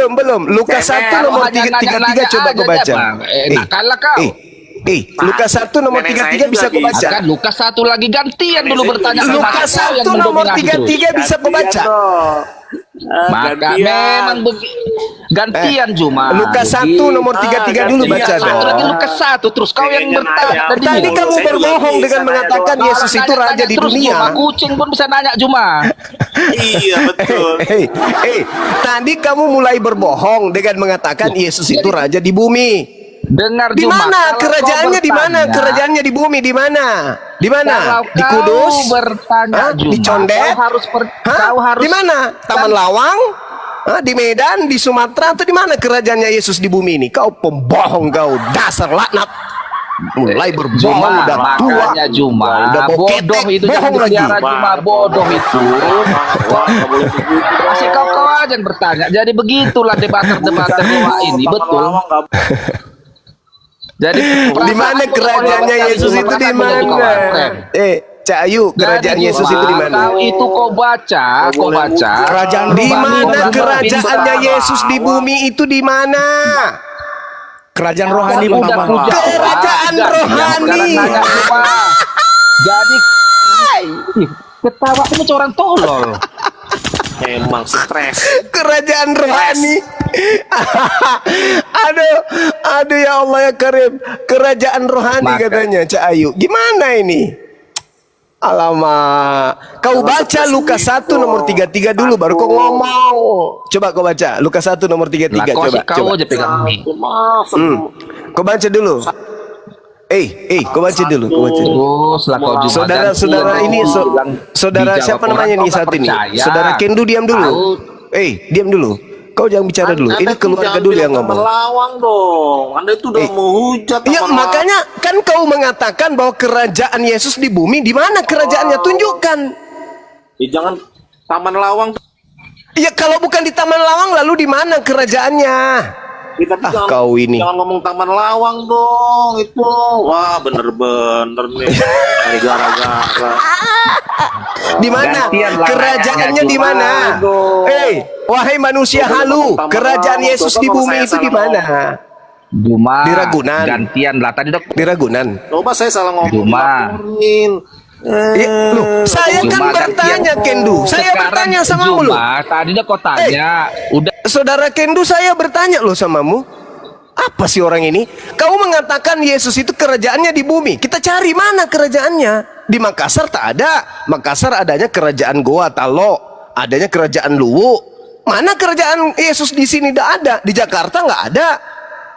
belum. Lukas 1 nomor 33 coba kau baca. Enak kalah kau. Lukas 1 nomor 33 bisa kau baca. Kan Lukas 1 lagi gantian dulu bertanya. Lukas 1 nomor 33 bisa kau baca. Maka memang gantian Juma. Lukas 1 nomor 33 dulu baca dong. Lagi Lukas 1 terus kau yang bertanya. Tadi kamu berbohong dengan mengatakan Yesus itu raja di dunia. Kucing pun bisa nanya Juma. Iya betul. Tadi kamu mulai berbohong dengan mengatakan Yesus itu raja di bumi. Dengar Di Juma. mana kerajaannya? Di mana kerajaannya di bumi? Di mana? Di mana? Di Kudus? Bertanya Juma. Di Condet? Kau harus di mana? Taman Lawang? Di Medan? Di Sumatera? Atau di mana kerajaannya Yesus di bumi ini? Kau pembohong kau, dasar laknat. Mulai berbohong udah tua. Makanya Juma. Udah Bodoh itu bohong lagi. Juma bodoh itu. Masih kau aja yang bertanya. Jadi begitulah debater-debater ini betul. Jadi di mana kerajaannya Yesus itu di mana? Cak Ayu, kerajaan Yesus itu di mana? Kau itu kau baca. Kerajaan di mana kerajaannya Yesus di bumi itu di mana? Kerajaan rohani, kerajaan rohani. Jadi ketawa itu macam orang tolol. Emang stres. Kerajaan rohani. aduh ya Allah ya Karim. Kerajaan rohani katanya Cak Ayu. Gimana ini? Alamak. Kau baca Lukas 1 nomor 33 dulu baru kau ngomong. Coba kau baca Lukas 1 nomor 33. Coba. Kau aja pegang. Kau baca dulu. Kau baca dulu. Saudara ini saudara siapa namanya nih saat ini? Saudara Kendu diam dulu. Diam dulu. Kau jangan bicara dulu. Ini keluarga dulu yang ngomong. Lawang dong. Anda itu udah menghujat. Iya, makanya kan kau mengatakan bahwa kerajaan Yesus di bumi, di mana kerajaannya? Tunjukkan. Jangan Taman Lawang. Iya, kalau bukan di Taman Lawang lalu di mana kerajaannya? Kau ini. Jangan ngomong Taman Lawang dong itu. Wah, bener-bener nih. Gara-gara. Di mana? Kerajaannya di mana? Wahai manusia halu, kerajaan Yesus di bumi itu di mana? Juma. Di Ragunan. Gantian lah tadi dok. Di Ragunan. Coba saya salah ngomong. Juma. Saya kan bertanya Kendu. Saya bertanya sama lu. Tadi dok kau tanya. Udah. Saudara Kendu, saya bertanya loh samamu. Apa sih orang ini? Kau mengatakan Yesus itu kerajaannya di bumi. Kita cari mana kerajaannya? Di Makassar tak ada. Makassar adanya kerajaan Goa Talo, adanya kerajaan Luwu. Mana kerajaan Yesus di sini tidak ada? Di Jakarta nggak ada.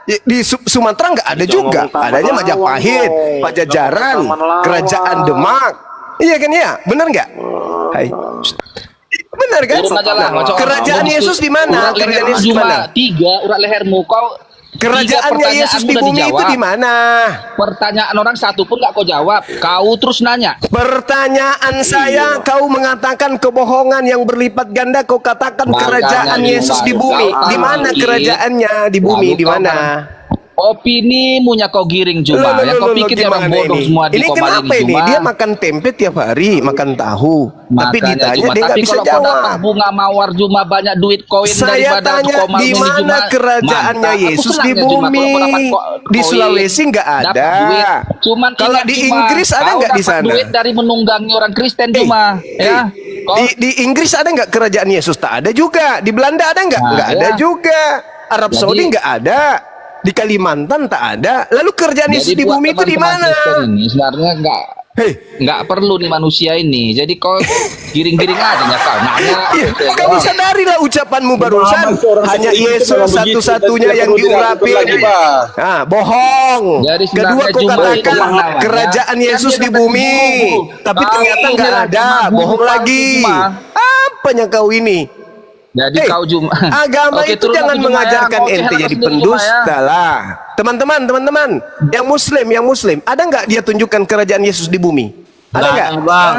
Di Sumatera nggak ada juga. Adanya Majapahit, Pajajaran, kerajaan Demak. Iya kan ya? Benar nggak? Hai. Benar kan? Kerajaan Yesus di mana? Kerajaan Yesus di mana? 3 urat lehermu kau. Kerajaannya Yesus di bumi itu di mana? Pertanyaan orang satu pun gak kau jawab. Kau terus nanya. Pertanyaan saya, kau mengatakan kebohongan yang berlipat ganda. Kau katakan kerajaan Yesus di bumi. Di mana kerajaannya di bumi? Di mana? Opinimu nya kau giring Juma. Yang kau pikir orang bodoh semua di ini kenapa ini? Dia makan tempe tiap hari, makan tahu. Tapi ditanya dia nggak bisa jawab. Kalau dapat bunga mawar Juma banyak duit koin saya tanya di mana kerajaannya Yesus di bumi? Di Sulawesi nggak ada. Cuman kalau di Inggris ada nggak di sana? Duit dari menunggangi orang Kristen Juma. Ya. Di Inggris ada nggak kerajaan Yesus? Tak ada juga. Di Belanda ada nggak? Nggak ada juga. Arab Saudi nggak ada. Di Kalimantan tak ada. Lalu kerjaan Yesus di bumi itu di mana? Ini sebenarnya nggak perlu nih manusia ini. Jadi kau giring-giring aja ya kau nanya. Kamu sadarilah ucapanmu barusan. Hanya Yesus satu-satunya yang diurapi. Bohong. Kedua kau katakan kerajaan Yesus di bumi, tapi ternyata nggak ada. Bohong lagi. Apanya kau ini? Jadi kau Juma. Agama itu jangan mengajarkan ente jadi pendusta lah. Teman-teman, yang muslim, ada nggak dia tunjukkan kerajaan Yesus di bumi? Ada nggak? Bang,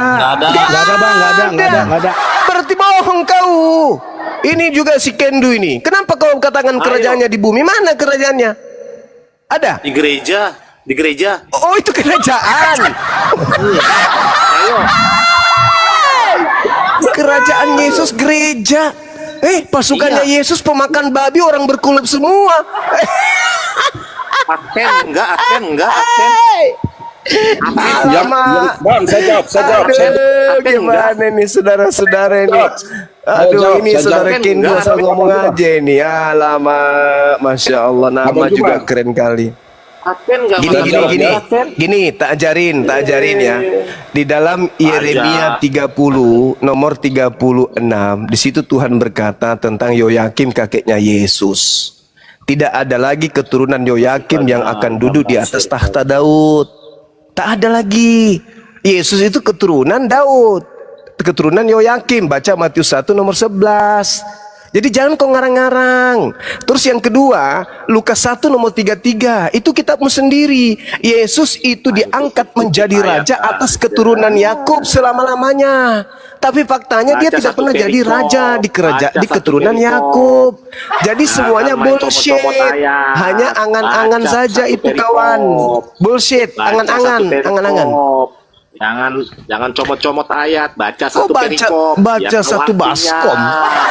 nggak ada. Berarti bohong kau. Ini juga si Kendu ini. Kenapa kau katakan kerajaannya di bumi? Mana kerajaannya? Ada? Di gereja. Oh, itu kerajaan. Ayo. Kerajaan Yesus gereja. Pasukannya Iya. Yesus pemakan babi, orang berkulit semua. Advent enggak. Alamak. Bang, saya jawab. Aduh, Advent gimana nih saudara-saudara ini? Aduh, jawab, ini saya saudara jawab. Ken Enggak, dosa ngomong aja ini. Alamak, Masya Allah, nama Abang juga Jumat. keren kali. Advent enggak Gini, tak ajarin ya. Di dalam Yeremia 30 nomor 36, di situ Tuhan berkata tentang Yoyakim kakeknya Yesus. Tidak ada lagi keturunan Yoyakim yang akan duduk di atas tahta Daud. Tak ada lagi. Yesus itu keturunan Daud, keturunan Yoyakim. Baca Matius 1 nomor 11. Jadi jangan kau ngarang-ngarang. Terus yang kedua, Lukas 1 nomor 33, itu kitabmu sendiri. Yesus itu diangkat menjadi raja atas keturunan Yakub selama-lamanya. Tapi faktanya dia Baca tidak satu pernah jadi perikop. raja di Baca di satu keturunan perikop. Yakub. Jadi semuanya main bullshit. comot-comot ayat. Hanya angan-angan Baca saja satu itu perikop. kawan. Bullshit, Baca angan-angan, satu perikop. angan-angan. Jangan comot-comot ayat, baca Kok satu perikop. baca biar tahu satu artinya. baskom?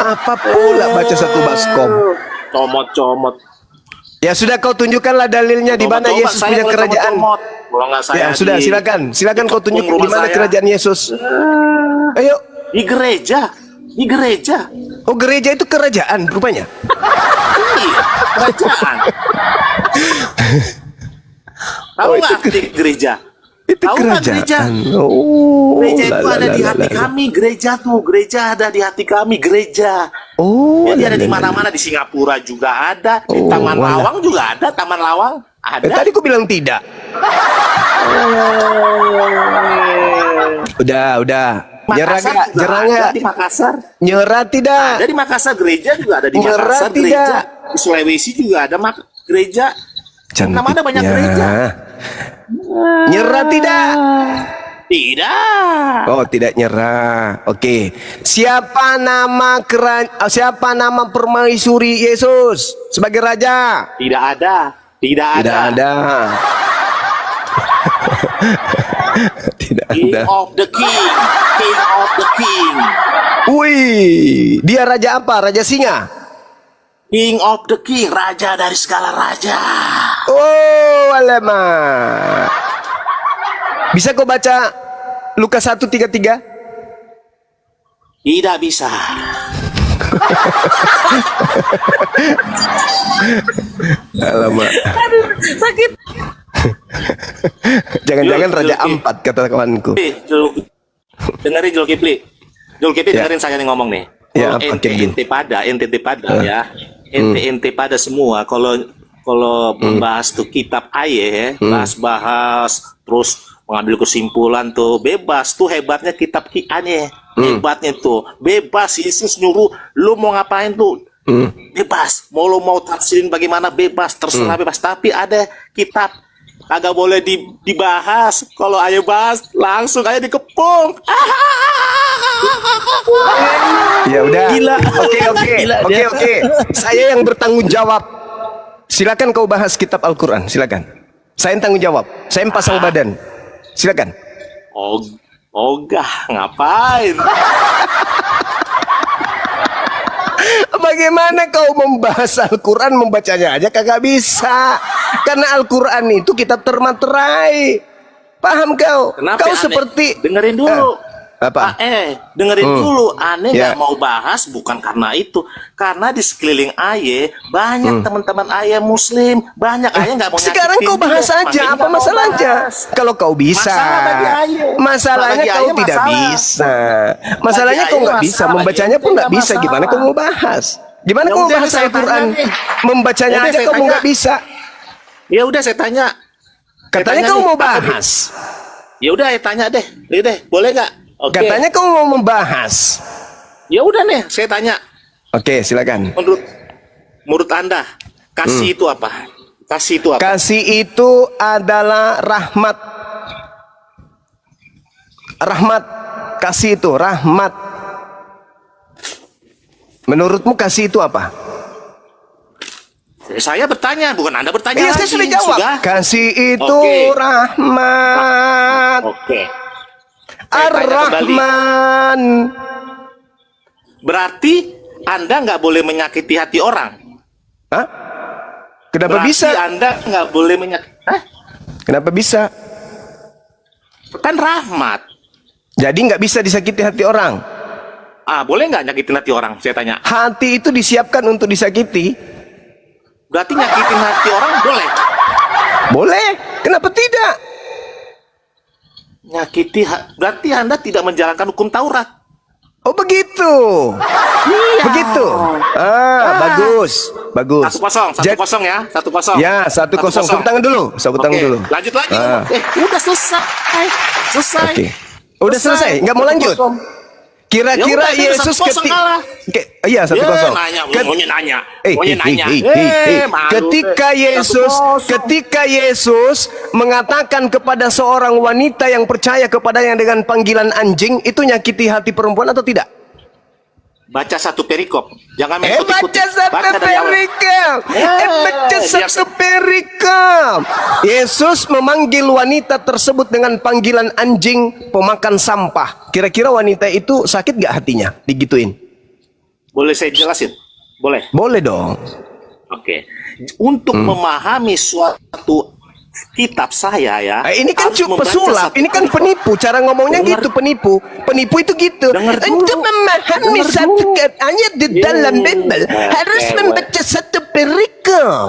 Apa pula baca satu baskom? Comot-comot. Ya sudah, kau tunjukkanlah dalilnya di mana Coba, Yesus saya punya boleh kerajaan. comot-comot. Kalau nggak saya Ya sudah, silakan kau tunjuk di mana kerajaan Yesus. Ayo. Di gereja. Oh, gereja itu kerajaan rupanya. Iya, kerajaan. Tahu Oh, nggak itu arti gereja? Itu Tahu nggak gereja? kerajaan. Oh, Gereja itu la, ada la, di la, hati la, la. kami. Gereja ada di hati kami. Gereja. Oh, Jadi la, ada la, di la, mana-mana, di Singapura juga ada, di Oh, Taman walah. Lawang juga ada, Taman Lawang ada. Tadi kau bilang tidak. Udah. Nyerah Makassar gak? juga Nyerah ada gak? di Makassar. Nyerah tidak? Ada di Makassar, gereja juga ada di Nyerah Makassar, tidak? gereja. Di Sulawesi juga ada gereja. Mana banyak gereja. Nyerah tidak? Tidak. Oh, tidak nyerah. Oke. Siapa nama permaisuri Yesus sebagai raja? Tidak ada. Tidak Tidak ada. ada. Tidak King ada. of the King. King of the King. Wih, dia raja apa? Raja singa. King of the King. Raja dari segala raja. Oh, alamak. Bisa kau baca Lukas 1:33? Tidak bisa. Alamak. Sakit. Jangan-jangan Yuk, raja yuk, ampat kata kawanku. Dengerin Zulkifli. Zulkifli Ya. dengerin saya nih ngomong nih. Ya, Kalau apa, Kevin? ente pada ya. Ente pada semua kalau membahas tuh kitab ayat, bahas terus mengambil kesimpulan tuh bebas tuh, hebatnya kitab Ane. Hebatnya tuh bebas, Yesus nyuruh lu mau ngapain tuh bebas, mau tafsirin bagaimana bebas, terserah bebas, tapi ada kitab kagak boleh dibahas. Kalau ayo bahas langsung aja dikepung. Ya udah. Gila. Oke. Saya yang bertanggung jawab. Silakan kau bahas kitab Al-Qur'an, silakan. Saya yang tanggung jawab. Saya yang pasang badan. Silakan. Ogah ngapain? Bagaimana kau membahas Al-Quran, membacanya aja kagak bisa. Karena Al-Quran itu kitab termaterai. Paham kau? Kenapa Kau aneh? seperti Dengerin dulu. apa? Dengerin dulu. Aneh Ya. nggak mau bahas bukan karena itu, karena di sekeliling Aye banyak teman-teman Aye Muslim, banyak Aye nggak mau. Sekarang nyakitin kau bahas dia, aja, makanya apa nggak mau masalahnya? bahas. Kalau kau bisa. Masalah bagi Aye. Masalahnya Bagi kau Aye tidak masalah. bisa. Masalahnya Bagi kau Aye nggak bisa, masalah, membacanya bagi pun ente nggak nggak bisa. Gimana masalah. kau mau bahas? Gimana Ya kau mau udah, bahas saya Al-Quran? tanya nih. Membacanya Ya udah, aja saya kamu tanya. nggak bisa. Ya udah saya tanya. Katanya tanya kau nih, mau apa bahas. Ya udah, saya tanya deh. Boleh nggak? Oke. Katanya kau mau membahas. Ya udah nih, saya tanya. Oke, silakan. Menurut Anda, kasih itu apa? Kasih itu apa? Kasih itu adalah rahmat. Rahmat. Kasih itu rahmat. Menurutmu kasih itu apa? Saya bertanya, bukan Anda bertanya Iya, lagi. saya sudah jawab. Kasih itu Oke. rahmat. Oke. Saya tanya kembali. Ar-Rahman. Berarti Anda nggak boleh menyakiti hati orang. Hah? Kenapa Berarti bisa? Anda nggak boleh menyakiti. Hah? Kenapa bisa? Kan rahmat. Jadi nggak bisa disakiti hati orang. Boleh nggak nyakitin hati orang? Saya tanya. Hati itu disiapkan untuk disakiti. Berarti nyakitin hati orang boleh? Boleh. Kenapa tidak? Berarti Anda tidak menjalankan hukum Taurat. Oh begitu. Iya. Begitu. Bagus. Bagus. 1-0 ya. 1-0. Ya, 1-0. Tepuk tangan dulu. Tepuk tangan dulu. Lanjut lagi. Udah selesai. Oke. Udah selesai. Nggak mau lanjut. Kira-kira Ya udah, Yesus 1-0 kalah. Iya 1-0. Maunya nanya. Ketika Yesus mengatakan kepada seorang wanita yang percaya kepadanya dengan panggilan anjing, itu nyakiti hati perempuan atau tidak? Baca satu perikop. Jangan main Baca kutip-kutip. satu dari awal. perikop. Baca biar satu perikop. Yesus memanggil wanita tersebut dengan panggilan anjing pemakan sampah. Kira-kira wanita itu sakit gak hatinya digituin? Boleh saya jelasin? Boleh. Boleh dong. Oke. Untuk memahami suatu kitab saya ya. Ini kan harus cuma membaca pesulap, satu ini kan perikop. penipu. Cara ngomongnya gitu penipu. Penipu itu gitu. Dengar dulu. Untuk memahami Dengar satu dulu. ayat di dalam Bible harus membaca satu perikop.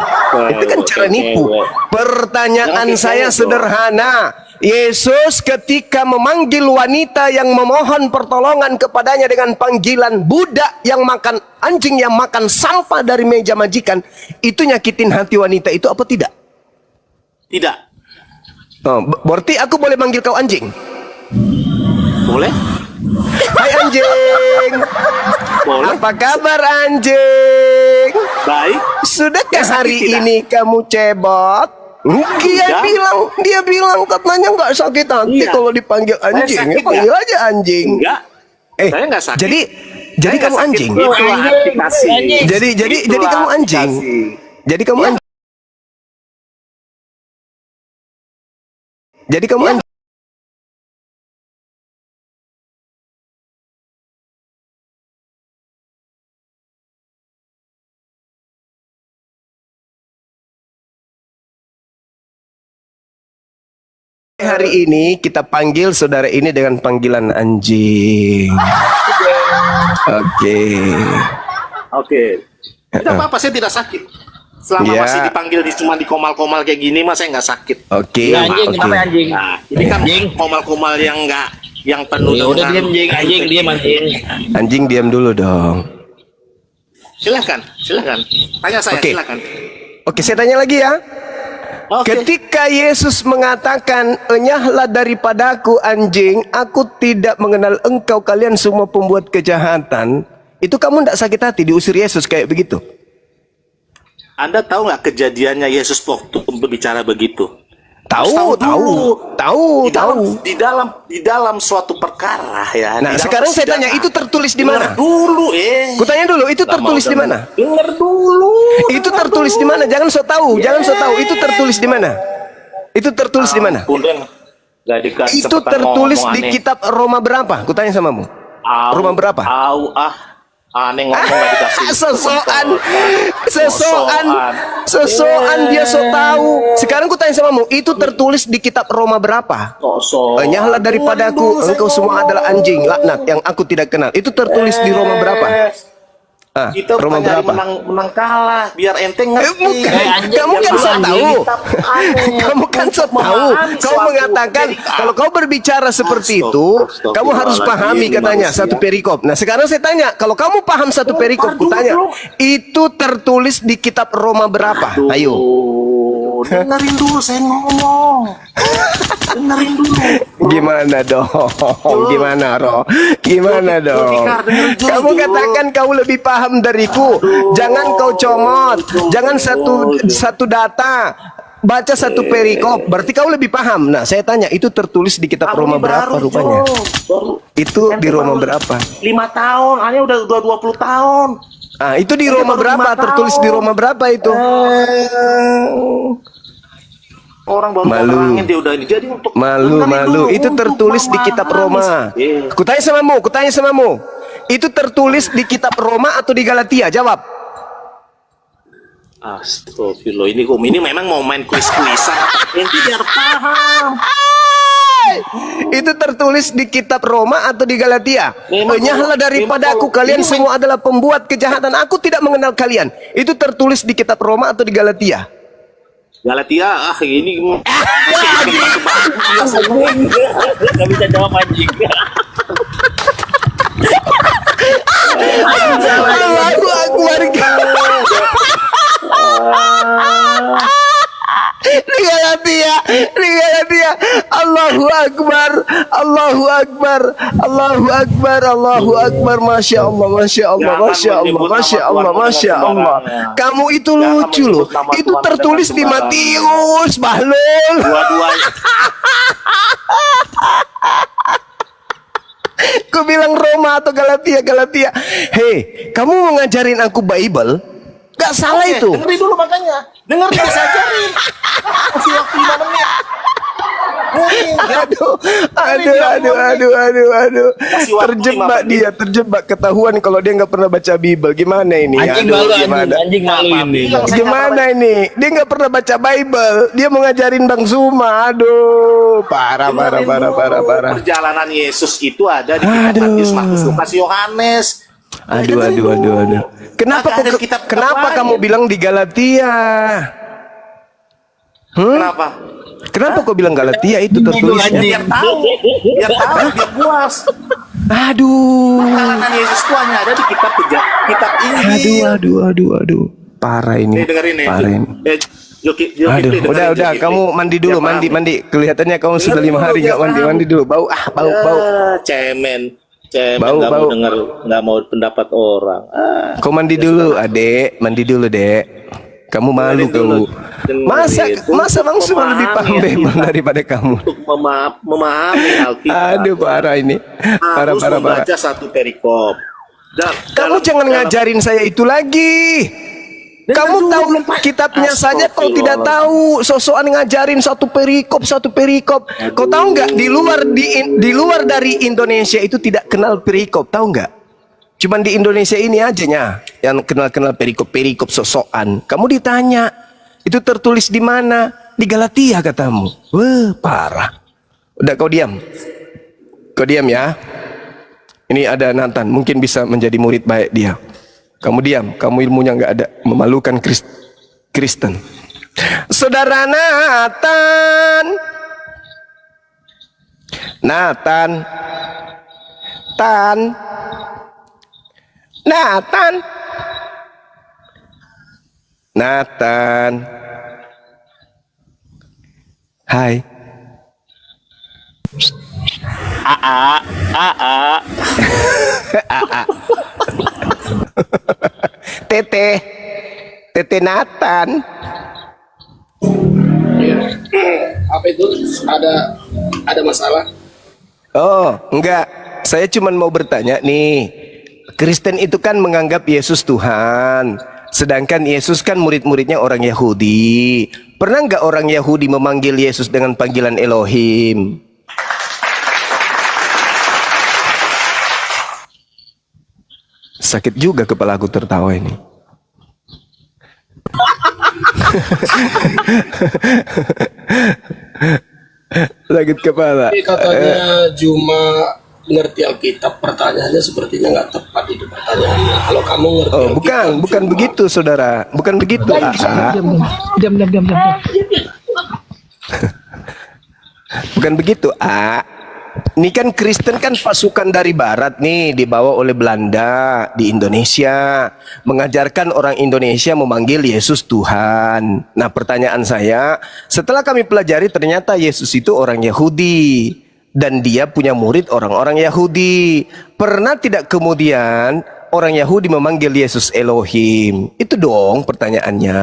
Itu kan cara nipu. Pertanyaan Jangan saya kayak gitu. sederhana. Yesus ketika memanggil wanita yang memohon pertolongan kepadanya dengan panggilan budak yang makan anjing yang makan sampah dari meja majikan, itu nyakitin hati wanita itu apa tidak? Tidak. Berarti aku boleh manggil kau anjing? Boleh? Hai anjing. Boleh. Apa kabar anjing? Baik. Sudahkah Ya, sakit hari tidak? ini kamu cebot? Dia bilang katanya nggak sakit hati Iya. kalau dipanggil anjing. sakit Panggil nggak? aja anjing. Enggak. Saya nggak sakit. Jadi Saya kamu nggak sakit. anjing. Itulah aplikasi. Jadi Itulah kamu anjing. aplikasi. Jadi kamu Iya. anjing. Jadi kamu anjing. Hari ini kita panggil saudara ini dengan panggilan anjing. Oke. Oke. Tidak apa-apa, saya tidak sakit. Selama Ya. masih dipanggil cuma di komal-komal kayak gini, mas saya nggak sakit. Oke. Anjing, Oke. kenapa anjing? Nah, ini kan Anjing. komal-komal yang penuh Ya udah dengan diam anjing, diam anjing. Anjing diam dulu dong. Silahkan. Tanya saya, Oke. silahkan. Oke, saya tanya lagi ya. Oke. Ketika Yesus mengatakan, "Enyahlah daripadaku anjing, aku tidak mengenal engkau kalian semua pembuat kejahatan." Itu kamu tidak sakit hati diusir Yesus kayak begitu? Anda tahu nggak kejadiannya Yesus waktu berbicara begitu? Tahu. Di dalam suatu perkara ya. Nah, di dalam sekarang saya persidangan. tanya, itu tertulis di mana? Dengar dulu, Kutanya dulu, itu tertulis di mana? Dengar dulu. Itu tertulis di mana? Jangan so tahu, jangan so tahu. Itu tertulis di mana? Itu tertulis di mana? Nggak dikasih Itu kesempatan tertulis ngomong di aneh. kitab Roma berapa? Kutanya samamu. Roma berapa? Aneh ngomong nggak dikasih. Sosokan dia so tahu. Sekarang ku tanya samamu, itu tertulis di kitab Roma berapa? Enyahlah daripadaku, engkau semua adalah anjing, laknat yang aku tidak kenal. Itu tertulis di Roma berapa? Kita Roma bukan nyari berapa? menang kalah, biar ente ngerti. Bukan. anjing, Kamu kan so anjing. tahu. Kamu kan so tahu. Kau mengatakan kalau kau berbicara seperti itu, kamu harus pahami katanya satu perikop. Nah, sekarang saya tanya, kalau kamu paham satu perikop, ku tanya, itu tertulis di kitab Roma berapa? Ayo. Dengerin dulu saya ngomong. Dengerin dulu. Gimana dong? Gimana, Ro? Gimana dong? Fikar, dengerin dulu. Kamu katakan kau lebih paham dariku. Jangan kau comot. Jangan satu data. Baca satu perikop. Berarti kau lebih paham. Nah, saya tanya, itu tertulis di kitab Roma berapa rupanya? Itu di Roma berapa? 5 tahun, hanya udah 20 tahun. Itu di Roma baru berapa? 5 Tertulis di tahun. Roma berapa itu? Orang baru Malu. nerangin dia udah ini. Jadi untuk Malu. dengerin dulu, Itu untuk tertulis di kitab memahami. Roma. Kutanya samamu. itu tertulis di kitab Roma atau di Galatia? Jawab. Astagfirullah, ini memang mau main kuis-kuisan. Ente biar paham. Itu tertulis di kitab Roma atau di Galatia? Memang Enyahlah daripada memang aku, kalian ini semua adalah pembuat kejahatan. Aku tidak mengenal kalian. Itu tertulis di kitab Roma atau di Galatia? Galatia, ini Gak bisa jawab anjing. Allahu Akbar. Di Galatia, Allahu Akbar, Allahu Akbar, Allahu Akbar, Allahu Akbar. Masya Allah, Masya Allah, Masya Allah, Masya Allah, Masya Allah. Kamu itu lucu loh. Itu tertulis di Matius, Bahlul. dua-duanya. Ku bilang Roma atau Galatia. Hei, kamu mau ngajarin aku Bible? Gak salah itu. Dengerin dulu makanya. Dengerin bisa ajarin. Kasih waktu 5 menit. Aduh. Terjebak dia, ketahuan kalau dia nggak pernah baca Bible. Gimana ini? Anjing Aduh, malu, gimana? anjing malu ini. Gimana ini? Dia nggak pernah baca Bible. Dia mau ngajarin Bang Zuma. Aduh, parah. Perjalanan Yesus itu ada di kitab Matius, Markus, Lukas, Yohanes. Aduh. Kenapa kamu bilang di Galatia? Kenapa kau bilang Galatia itu tertulisnya? Biar tahu, biar puas. Aduh. Perjalanan Yesus itu hanya ada di kitab Injil. Aduh. Parah ini. Dengerin nih. Parah ini. Aduh, udah kamu mandi dulu, mandi. Kelihatannya kamu sudah 5 hari nggak mandi dulu. Bau. Cemen Bau. nggak mau pendapat orang. Kau mandi dulu, Adek. Mandi dulu, Dek. Kamu malu kamu. Masa Bang Zuma lebih paham Bible daripada kamu? Untuk memahami Alkitab. Aduh, parah ini. Harus membaca satu perikop. Kamu jangan ngajarin saya itu lagi. Kamu tahu kitabnya saja kau tidak tahu. Sosokan ngajarin satu perikop. Kau tahu nggak di luar dari Indonesia itu tidak kenal perikop, tahu nggak? Cuman di Indonesia ini aja yang kenal perikop sosokan. Kamu ditanya, itu tertulis di mana? Di Galatia katamu. Wah, parah. Udah kau diam. Kau diam ya. Ini ada Nathan, mungkin bisa menjadi murid baik dia. Kamu diam, kamu ilmunya nggak ada, memalukan Kristen. Saudara Nathan, hai. Tete Nathan. Apa itu? Ada masalah? Oh, enggak. Saya cuma mau bertanya nih. Kristen itu kan menganggap Yesus Tuhan. Sedangkan Yesus kan murid-muridnya orang Yahudi. Pernah enggak orang Yahudi memanggil Yesus dengan panggilan Elohim? Sakit juga kepala aku tertawa ini. Sakit kepala. Katanya Juma ngerti Alkitab. Pertanyaannya sepertinya nggak tepat itu pertanyaannya. Kalau kamu ngerti Alkitab, bukan begitu saudara. Bukan begitu. Diam. Bukan begitu. Ini kan Kristen kan pasukan dari barat nih, dibawa oleh Belanda di Indonesia, mengajarkan orang Indonesia memanggil Yesus Tuhan. Nah, pertanyaan saya, setelah kami pelajari ternyata Yesus itu orang Yahudi dan dia punya murid orang-orang Yahudi. Pernah tidak kemudian orang Yahudi memanggil Yesus Elohim? Itu dong pertanyaannya.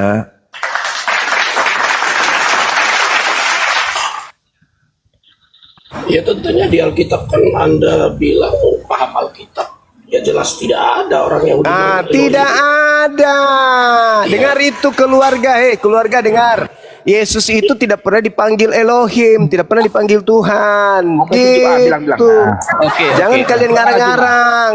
Ya tentunya di Alkitab kan Anda bilang paham Alkitab. Ya jelas tidak ada orang yang tidak ada. Dengar itu keluarga, keluarga dengar. Yesus itu tidak pernah dipanggil Elohim, tidak pernah dipanggil Tuhan. bilang. Gitu. Oke, Jangan oke. kalian ngarang-ngarang.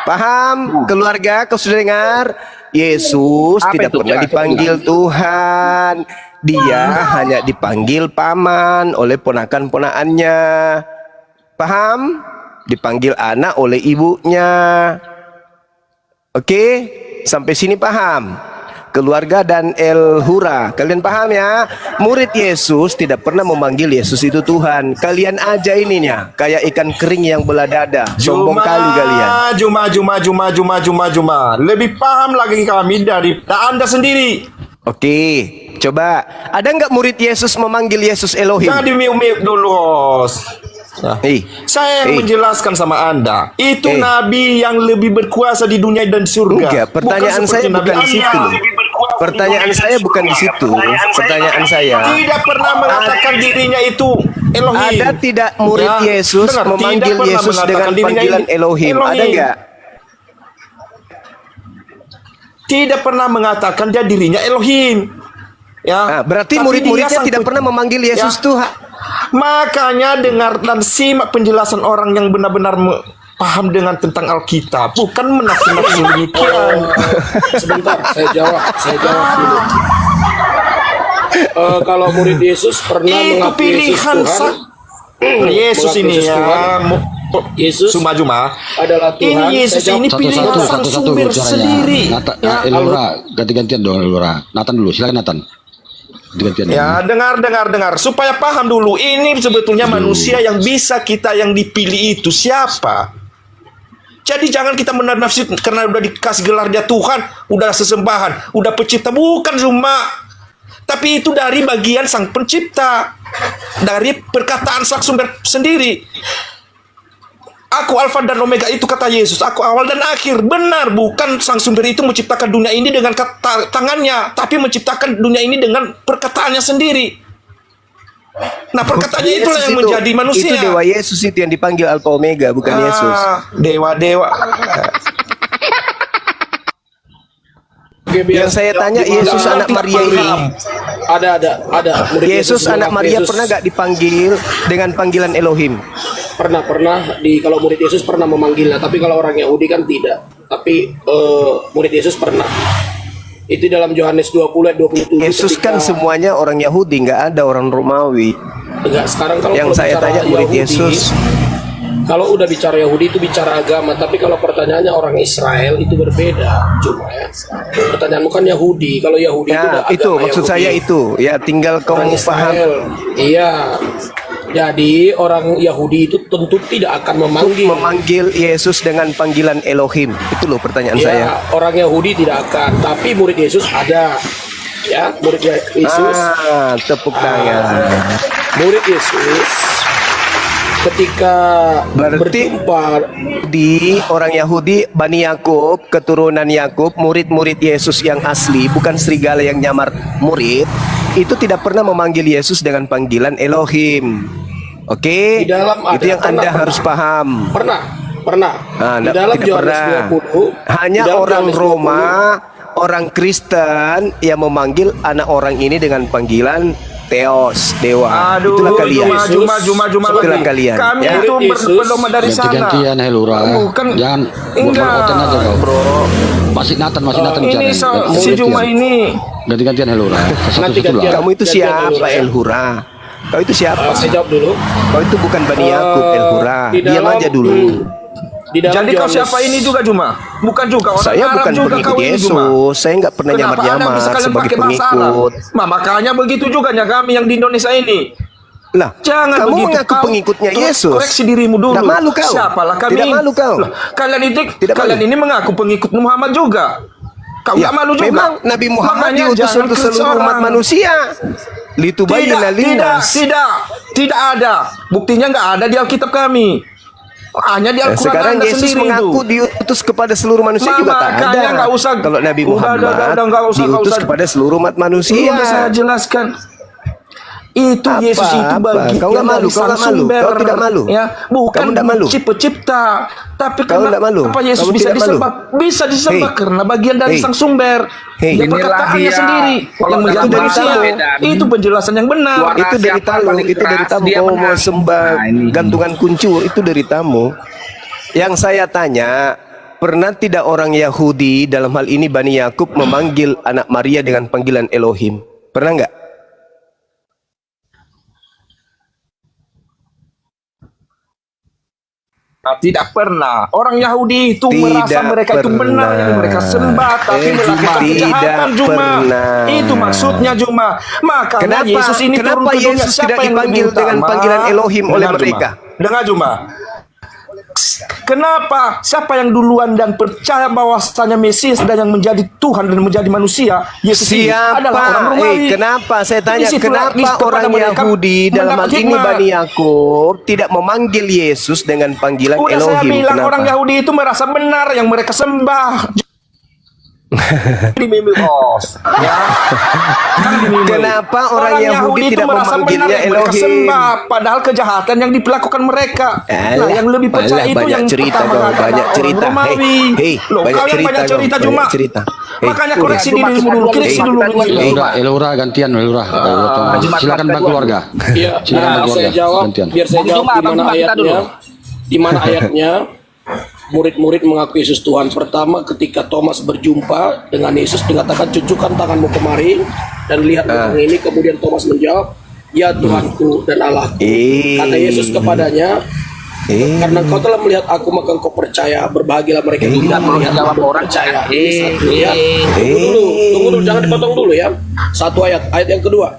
Paham? Keluarga, kau sudah dengar? Yesus Apa tidak itu? pernah Coba dipanggil Tuhan. Dia hanya dipanggil paman oleh ponakan-ponakannya. Paham? Dipanggil anak oleh ibunya. Oke? Sampai sini paham? Keluarga dan El Hura, kalian paham ya? Murid Yesus tidak pernah memanggil Yesus itu Tuhan. Kalian aja ininya, kayak ikan kering yang belah dada. Sombong kali kalian. Juma. Lebih paham lagi kami dari Anda sendiri. Oke, coba. Ada nggak murid Yesus memanggil Yesus Elohim? Jangan dimiuk-miuk dulu, host. Nah, saya yang menjelaskan sama Anda. Itu nabi yang lebih berkuasa di dunia dan surga. Enggak, pertanyaan saya bukan di situ. Pertanyaan saya bukan di situ. Pertanyaan saya. Tidak pernah mengatakan dirinya itu Elohim. Ada tidak murid Ya, Yesus dengar, memanggil tidak pernah Yesus mengatakan dengan dirinya panggilan ini Elohim? Ada nggak? Tidak pernah mengatakan dia dirinya Elohim. Ya. Nah, berarti Tapi murid-muridnya dia tidak pernah memanggil Yesus Ya. Tuhan. Makanya dengar dan simak penjelasan orang yang benar-benar paham dengan tentang Alkitab, bukan menafsir-nafsir demikian. Sebentar, saya jawab dulu. Kalau murid Yesus pernah Itu mengakui Yesus pilihan Tuhan, Yesus Mengaku ini Yesus ya. Tuhan. Yesus Juma. adalah Tuhan. Ini Yesus Saya ini jawab. pilihan sang sumber sendiri. Ya, Elura, ganti-gantian dong Elura. Nathan dulu, silakan Nathan. Ganti-gantian. Ya, dengar supaya paham dulu. Ini sebetulnya manusia yang bisa kita yang dipilih itu siapa? Jadi jangan kita menafsir karena udah dikasih gelar dia Tuhan, udah sesembahan, udah pencipta, bukan cuma. Tapi itu dari bagian sang pencipta, dari perkataan sang sumber sendiri. Aku Alfa dan Omega, itu kata Yesus. Aku awal dan akhir. Benar, bukan sang sumber itu menciptakan dunia ini dengan kata tangannya, tapi menciptakan dunia ini dengan perkataannya sendiri. Nah, perkataannya itulah yang menjadi manusia. Itu dewa Yesus itu yang dipanggil Alfa Omega, bukan Yesus. Dewa-dewa. Oke, biar Yang saya tanya, jawab. Yesus Jangan anak tidak Maria ini. paham. Ada. Murid Yesus anak mengaku Maria Yesus pernah gak dipanggil dengan panggilan Elohim? pernah kalau murid Yesus pernah memanggilnya, tapi kalau orang Yahudi kan tidak. Tapi murid Yesus pernah. Itu dalam Yohanes 20 ayat 27. Yesus kan semuanya orang Yahudi, nggak ada orang Romawi. Enggak, sekarang kalau Yang saya bicara tanya murid Yahudi, Yesus. Kalau udah bicara Yahudi itu bicara agama, tapi kalau pertanyaannya orang Israel itu berbeda. Cuma ya, pertanyaanmu kan Yahudi. Kalau Yahudi itu udah Ya, itu agama maksud Yahudi. saya itu. Ya, tinggal kau Orang paham. Israel. Iya. Jadi orang Yahudi itu tentu tidak akan Memanggil Yesus dengan panggilan Elohim. Itu loh pertanyaan saya. Ya, orang Yahudi tidak akan, tapi murid Yesus ada. Ya, murid Yesus. Tepuk tangan. Murid Yesus ketika Berarti berjumpa di orang Yahudi, Bani Yakub, keturunan Yakub, murid-murid Yesus yang asli, bukan serigala yang nyamar murid, itu tidak pernah memanggil Yesus dengan panggilan Elohim. Oke? Di dalam ada, itu yang Anda harus paham. pernah. Di dalam tidak Yohanes pernah. 20, Hanya di dalam orang Yohanes Roma, orang Kristen yang memanggil anak orang ini dengan panggilan Theos, dewa. Aduh, Itulah kalian. Juma Itulah lagi. kalian. Kami Ya. itu Yesus. belum dari sana. Ganti-gantian Elura. Bukan. Jangan Enggak, buat aja kau. bro. Masih Nathan bicara. Ini si Juma ini. Ganti-gantian Elura. Nanti Satu-satu lah. Kamu itu Gantian siapa, Elura, ya. El Hura? Kau itu siapa? saya jawab dulu. Kau itu bukan Bani Yakub, El Hura. Di Diam dalam- aja dulu. Di dalam Jadi kau Yohanes- siapa ini juga Juma? Bukan juga orang Saya Arab bukan juga pengikut kau ini Juma. Yesus. Saya nggak pernah Kenapa Anda nyamar-nyamar bisa kalian sebagai pakai bahasa Arab? pengikut. Makanya begitu juga ya kami yang di Indonesia ini. Lah, Jangan kamu begitu. mengaku Kau pengikutnya terus Yesus. Koreksi dirimu dulu. Tidak malu kau. Siapalah kami? Tidak malu kau. Loh, kalian itu Tidak kalian malu. ini mengaku pengikut Muhammad juga. Kau Ya, nggak malu juga. memang Nabi Muhammad Makanya diutus jangan untuk seluruh keseorang. umat manusia. Litubayyina linnas. Tidak ada. Buktinya nggak ada di Alkitab kami. Hanya di Al-Quran Sekarang Anda Yesus sendiri mengaku itu. diutus kepada seluruh manusia juga tak Makanya ada. nggak usah. Kalau Nabi Udah, Muhammad nggak usah, diutus nggak usah. kepada seluruh umat manusia. Belum bisa jelaskan. Itu Apa? Yesus itu Apa? bagian Kau nggak malu? dari Kau sang nggak malu? sumber. Kau tidak malu? Ya, bukan Kamu tidak malu? pencipta, tapi Kau tidak malu? apa Yesus Kamu bisa tidak malu? disembah? Bisa disembah Hei. karena bagian dari Hei. sang sumber. Hei. Dia Inilah perkataannya dia. sendiri Kalau yang menjadi itu dari manusia. tamu. Itu penjelasan yang benar. Suara Itu dari siapa tamu, paling itu dari keras, tamu. dia Kau mau menang. sembah Nah, ini. gantungan kuncur, itu dari tamu. Yang saya tanya, pernah tidak orang Yahudi dalam hal ini Bani Yakub memanggil anak Maria dengan panggilan Elohim? Pernah nggak? Nah, tidak pernah. Orang Yahudi itu Tidak merasa mereka itu benar pernah. yang mereka sembah, tapi melakukan Tidak kejahatan Juma. pernah. Itu maksudnya Juma. Makanya Yesus ini turun kenapa ke dunia. Yesus Siapa tidak yang lebih dipanggil dengan utama? panggilan Elohim oleh Dengar, mereka? Juma. Dengar Juma. Kenapa? Siapa yang duluan dan percaya bahwasanya Mesias dan yang menjadi Tuhan dan menjadi manusia? Yesus ini adalah orang Romawi. Kenapa? Saya tanya, Disitulah kenapa kepada orang mereka Yahudi dalam hal mendapat ini hikmat. Bani Yakub tidak memanggil Yesus dengan panggilan Udah saya Elohim? bilang Kenapa? orang Yahudi itu merasa benar yang mereka sembah. Di Mimikos, ya. Kan di Mimik. Kenapa orang Yahudi itu tidak merasa memanggilnya benar yang mereka Elohim? sembah, padahal kejahatan yang dilakukan mereka. Nah, yang lebih percaya itu banyak yang cerita pertama kau, adalah banyak orang cerita. Romawi. Hei, Loh, banyak kau yang cerita banyak kau, cerita banyak Juma. cerita. Hei, Makanya udah. koreksi dirimu dulu, koreksi dulu. Elura gantian, Elura. Silakan Bang keluarga. Iya, Silakan Bang saya keluarga. jawab, Gantian. biar saya Bang jawab Juma, di Bang mana Juma, kita dulu. ayatnya, di mana ayatnya murid-murid mengaku Yesus Tuhan. Pertama, ketika Thomas berjumpa dengan Yesus, dikatakan cucukkan tanganmu kemari dan lihat orang ini. Kemudian Thomas menjawab, ya Tuhanku dan Allahku. Kata Yesus kepadanya, karena kau telah melihat aku maka engkau percaya. Berbahagialah mereka yang tidak melihat jawab namun orang. percaya. Ini satu ya. Tunggu dulu, jangan dipotong dulu ya. Satu ayat yang kedua.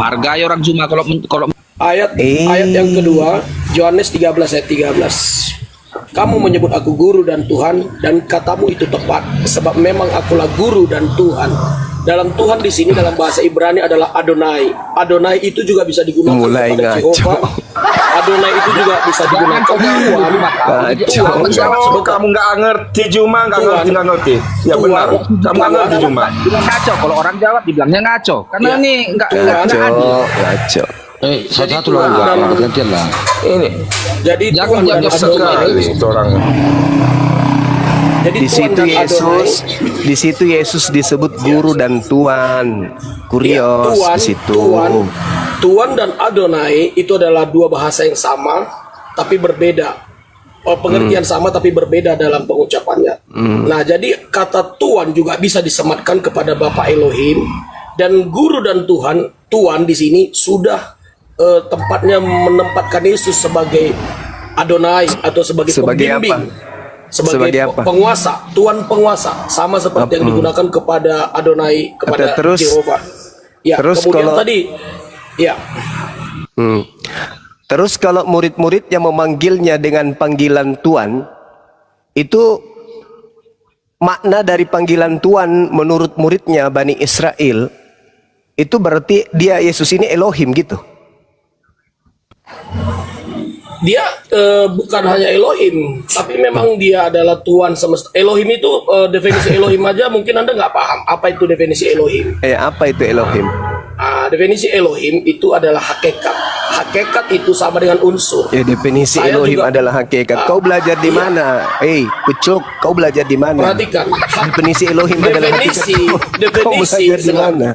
Hargai orang Juma kalau Ayat yang kedua, Yohanes 13 ayat 13. Kamu menyebut aku guru dan Tuhan, dan katamu itu tepat, sebab memang akulah guru dan Tuhan. Dalam Tuhan di sini dalam bahasa Ibrani adalah Adonai. Adonai itu juga bisa digunakan Mulai kepada ngaco. Jehovah. Adonai itu juga bisa digunakan Tuhan. Oh, kamu nggak ngerti Juma, nggak ngerti. Ya Tuhan. benar, kamu nggak ngerti Juma. bilang ngaco. Kalau orang jawab dibilangnya ngaco. Karena Iya. ini nggak Ngaco, adil. ngaco. Satu-satu lah, gantian lah. Ini Jadi Jangan Tuhan dan jawab Adonai. sekali itu orangnya. Jadi Di Tuhan situ dan Yesus, Adonai. di situ Yesus disebut guru dan Tuhan. Kurios Tuhan, di situ. Tuhan dan Adonai itu adalah dua bahasa yang sama tapi berbeda. Pengertian sama tapi berbeda dalam pengucapannya. Nah, jadi kata Tuhan juga bisa disematkan kepada Bapa Elohim, dan guru dan Tuhan di sini sudah tempatnya menempatkan Yesus sebagai Adonai atau sebagai pembimbing. Apa? Sebagai Sebagai apa? penguasa, Tuhan penguasa, sama seperti yang digunakan kepada Adonai, kepada Terus- Jehovah. Ya, terus kemudian kalau- tadi, ya, Terus kalau murid-murid yang memanggilnya dengan panggilan Tuhan, itu makna dari panggilan Tuhan menurut muridnya Bani Israel, itu berarti dia Yesus ini Elohim gitu. dia bukan hanya Elohim, tapi memang dia adalah Tuhan semesta. Elohim itu definisi Elohim aja mungkin Anda nggak paham apa itu definisi Elohim. Apa itu Elohim? Definisi Elohim itu adalah hakikat. Hakikat itu sama dengan unsur. Ya, definisi Saya Elohim juga- adalah hakikat. Kau belajar di iya. mana? Kucuk, kau belajar di mana? Perhatikan. Definisi Elohim adalah Definisi, hakikat. Kau definisi, belajar di mana?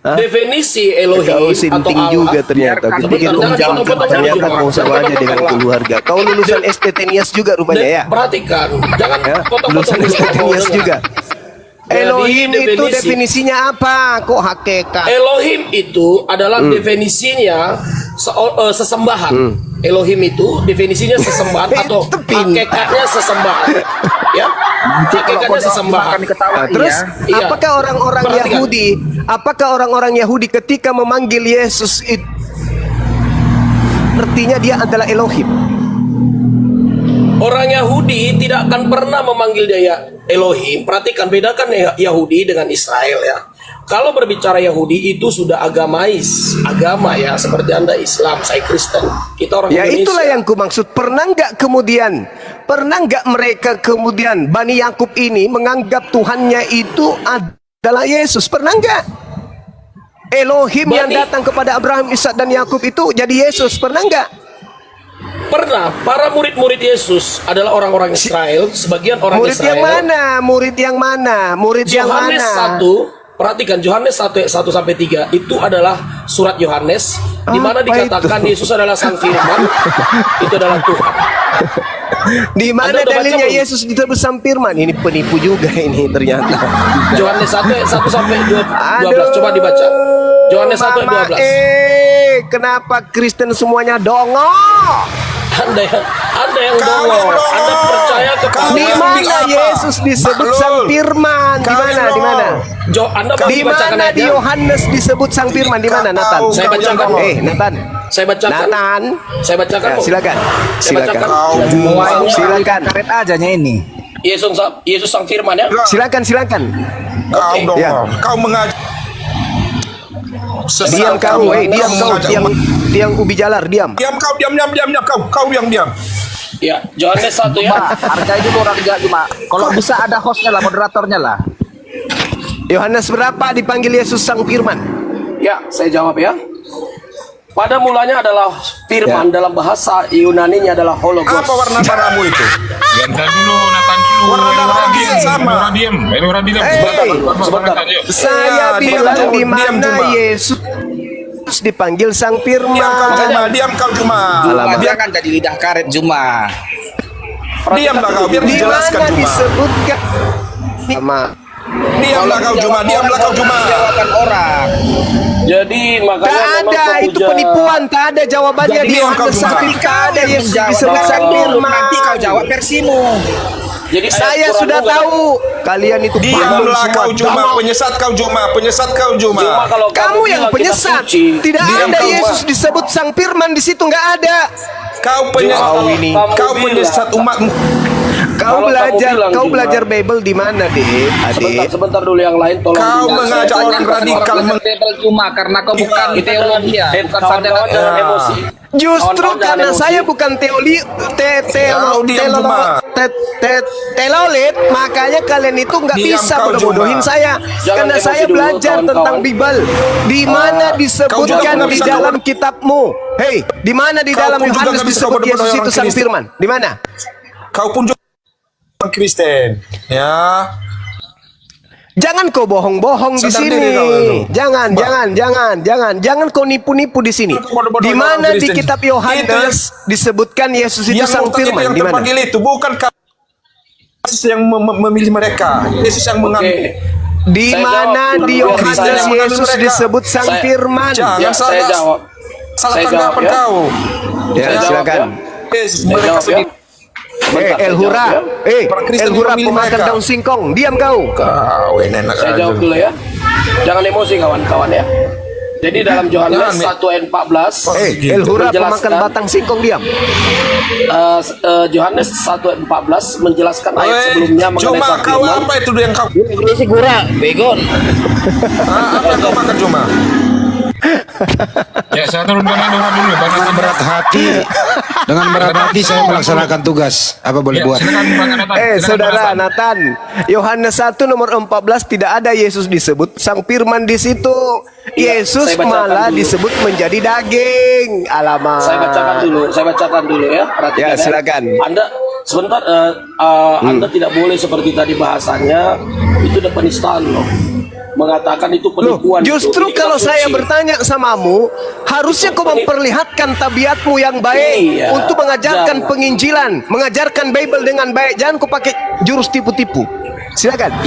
Hah? definisi Elohim Kau atau sinting Allah. juga ternyata. Biarkan Kupikir Jangan kau jauh, potong-potong ternyata dulu, kau Bang. sama aja dengan keluarga. Kau lulusan STTNIAS juga rupanya ya? Perhatikan, jangan Ya, potong-potong lulusan dulu, kalau mau STTNIAS dengar. juga. Jadi, Elohim itu definisi. definisinya apa? Kok hakikat? Elohim itu adalah definisinya sesembahan. Elohim itu definisinya sesembahan atau Itu pintar. hakikatnya sesembahan. Ya, hakikatnya sesembahan. Nah, terus Iya. apakah orang-orang Perhatikan. Yahudi, apakah orang-orang Yahudi ketika memanggil Yesus itu artinya dia adalah Elohim? Orang Yahudi tidak akan pernah memanggil dia Elohim. Perhatikan, bedakan Yahudi dengan Israel ya. Kalau berbicara Yahudi itu sudah agamais, agama ya, seperti Anda Islam, saya Kristen, kita orang Ya Indonesia. itulah yang ku maksud. Pernah nggak mereka kemudian Bani Yakub ini menganggap Tuhannya itu adalah Yesus? Pernah nggak? Elohim yang Berarti- datang kepada Abraham, Ishak dan Yakub itu jadi Yesus, pernah nggak? Pernah. Para murid-murid Yesus adalah orang-orang Israel. Sebagian orang Murid Israel. yang mana? Murid yang mana? Murid yang Yohanes mana? 1, perhatikan Yohanes 1 ayat 1 sampai 3 itu adalah surat Yohanes di mana Apa dikatakan itu? Yesus adalah sang firman, itu adalah Tuhan. Di mana Anda udah baca dalilnya belum? Yesus disebut sang firman? Ini penipu juga ini ternyata. Yohanes 1 ayat 1 sampai 12 Aduh, coba dibaca. Yohanes 1 ayat Mama 12. kenapa Kristen semuanya dongo? Anda yang dongo, Anda percaya kepada Di mana Yesus disebut sang firman? Di mana? Di mana? Anda baru Di dibacakan mana di aja. Yohanes disebut sang firman? Di mana, Nathan? Saya bacakan. Nathan. Saya bacakan. Nathan. Saya bacakan. Ya, Bung. silakan. Saya bacakan. Silakan. Silakan. Karet ajanya ini. Yesus sang firman ya. Silakan, silakan. Kau dong, Ya. kau mengajak. Diam kau, diam kau, tiang ubi jalar, diam. Diam kau, diam, kau diam. Ya, Yohanes 1 ya. Hargai dulu orang jahat cuma. Kalau bisa ada hostnya lah, moderatornya lah. Yohanes berapa dipanggil Yesus sang firman? Ya, saya jawab ya. Pada mulanya adalah firman, dalam bahasa Yunani-nya adalah hologos. Apa warna darahmu itu? Natan dulu. Warna darah yang sama. Diam. Sebentar. Saya diam, bilang diam, di diam, mana Juma. Yesus dipanggil sang firman. Diam kau cuma. Juma jangan jadi lidah karet Juma. Diamlah kau, biar Di dijelaskan mana cuma. disebutkan sama Diamlah kau cuma. Jawaban orang. Jadi makanya tak memang ada, itu pemuja- penipuan, tak ada jawabannya Jadi di diam kau Yohanes cuma. sang firman. Tak ada Yesus disebut sang Dulu, firman. nanti kau jawab versimu. Jadi ayat Saya Quran sudah juga- tahu kalian itu paham Diamlah semua. kau cuma, Dongo. penyesat kau cuma. Cuma kalau Kamu yang bilang kita penyesat. suci, Tidak Diam ada kau, Yesus Pak. disebut sang firman di situ, nggak ada. Kau penyesat. Juma, ini. kamu Kau bilang- penyesat umatmu. Kau Kalau belajar, kamu bilang, kau Juma. belajar Bible di mana, Adik? Sebentar dulu yang lain tolong. Kau didengar. mengajak orang radikal Tebel Juma karena kau bukan teologi ya, bukan Kawan-kawan jangan emosi. Justru Kawan-kawan jangan karena emosi. saya bukan Kau diam, Juma. telolit, makanya kalian itu nggak Diam bisa kau, bodoh-bodohin Juma. saya. Jangan Karena emosi saya dulu, belajar kawan-kawan. tentang Bible. Di mana disebutkan juga di bisa dalam kitabmu? Hei, di mana di Kau dalam pun juga Yohanes nggak bisa disebut bodoh-bodohin Yesus itu orang sang Kristen. firman? Di mana? Kau pun juga orang Kristen. Ya. Jangan kau bohong-bohong di Sadar sini. diri kau, Lalo. Jangan kau nipu-nipu di sini. Bodoh-bodoh Di orang mana di Kristen. kitab Itu Yohanes disebutkan Yesus itu Yang sang murtad itu firman? yang Di mana? terpanggil itu bukan Yesus yang memilih mereka. Yesus yang mengambil. Di Saya mana jawab. di Bukan Yohanes saya. Yesus Mereka. disebut sang Saya- firman? Jangan Ya, saya salah. jawab. Salah Saya tanggapan jawab, ya. kau. Ya, Saya jawab, silakan. Yesus Saya mereka jawab, ya. sedih. Sebentar, saya El Hura, jawab, ya. Orang Kristen El Hura memilih pemakan mereka. daun singkong. Diam kau. Kau enak Saya jawab dulu ya. Jangan emosi kawan-kawan ya. Jadi dalam Yohanes Jangan, Mi. 1 ayat 14 El Hura menjelaskan- pemakan batang singkong. Diam. Yohanes 1 ayat 14 menjelaskan ayat sebelumnya mengenai Cuma sang kau firman. apa itu yang kau Ini sih gura, begon. apa yang kau makan cuma? Ya, saya turunkan dulu. Dengan berat hati, dengan berat hati saya melaksanakan tugas. Apa boleh buat? Silakan Bang Nathan. Silakan, Saudara Bang Nathan, Yohanes 1 nomor 14 tidak ada Yesus disebut sang firman di situ. Iya, Yesus saya bacakan malah dulu. disebut menjadi daging. Alamak. Saya bacakan dulu ya. Perhatikan Ya, silakan. Anda sebentar, Anda tidak boleh seperti tadi bahasanya itu udah penistaan loh. Mengatakan itu Loh, penipuan. justru itu kalau tidak saya suci. bertanya samamu, harusnya kau memperlihatkan tabiatmu yang baik Iya, untuk mengajarkan jangan. penginjilan, mengajarkan Bible dengan baik. Jangan kau pakai jurus tipu-tipu. Silakan.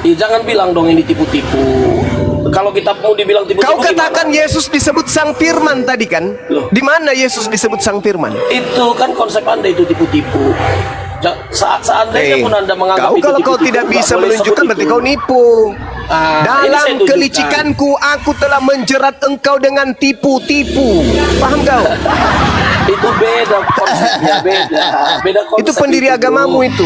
Jangan bilang dong ini tipu-tipu. Kalau kitabmu dibilang tipu-tipu, Kau katakan gimana? Yesus disebut sang firman tadi kan? Loh. Di mana Yesus disebut sang firman? Itu kan konsep Anda itu tipu-tipu. Seandainya pun Anda menganggap kau itu kalau kau tipu-tipu, tidak nggak bisa boleh menunjukkan sebut berarti itu. kau nipu. Ini saya Dalam tunjukkan. kelicikanku aku telah menjerat engkau dengan tipu-tipu. Paham kau? Itu beda konsepnya, beda konsep. Itu pendiri agamamu itu.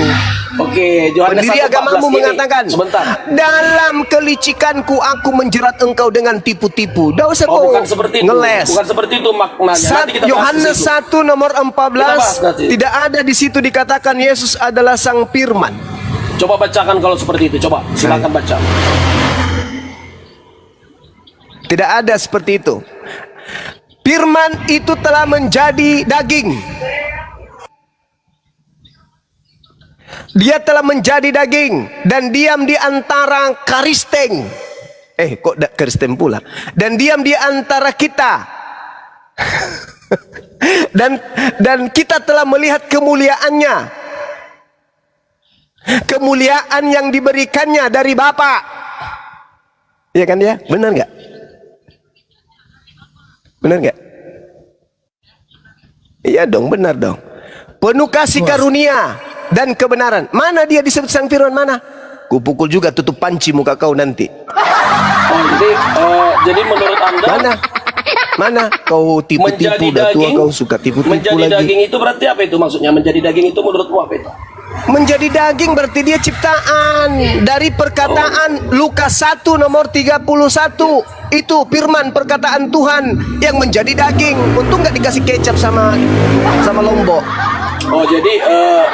Oke, Yohanes Pendiri 1:14 agamamu ini. mengatakan, Sebentar. dalam kelicikanku aku menjerat engkau dengan tipu-tipu. Tidak usah Oh, kau bukan seperti itu. ngeles. Bukan seperti itu maknanya. Nanti kita bahas Yohanes di situ. 1 nomor 14 Kita bahas nanti. tidak ada di situ dikatakan Yesus adalah sang firman. Coba bacakan kalau seperti itu. Coba, silakan baca. Tidak ada seperti itu. Firman itu telah menjadi daging. Dia telah menjadi daging dan diam di antara karisteng. Kok karisteng pula? Dan diam di antara kita. dan kita telah melihat kemuliaannya. Kemuliaan yang diberikannya dari Bapa. Iya kan ya? Benar nggak? Benar nggak? Iya dong, benar dong. Penuh kasih karunia dan kebenaran. Mana dia disebut Sang Firman, mana? Kupukul juga tutup panci muka kau nanti. Jadi menurut Anda Mana? Kau tipu-tipu, udah tua kau suka tipu-tipu lagi. Menjadi daging itu berarti apa itu maksudnya? Menjadi daging itu menurutmu apa itu? Menjadi daging berarti dia ciptaan dari perkataan Lukas 1 nomor 31. Itu firman perkataan Tuhan yang menjadi daging. Untung nggak dikasih kecap sama lombok. Oh jadi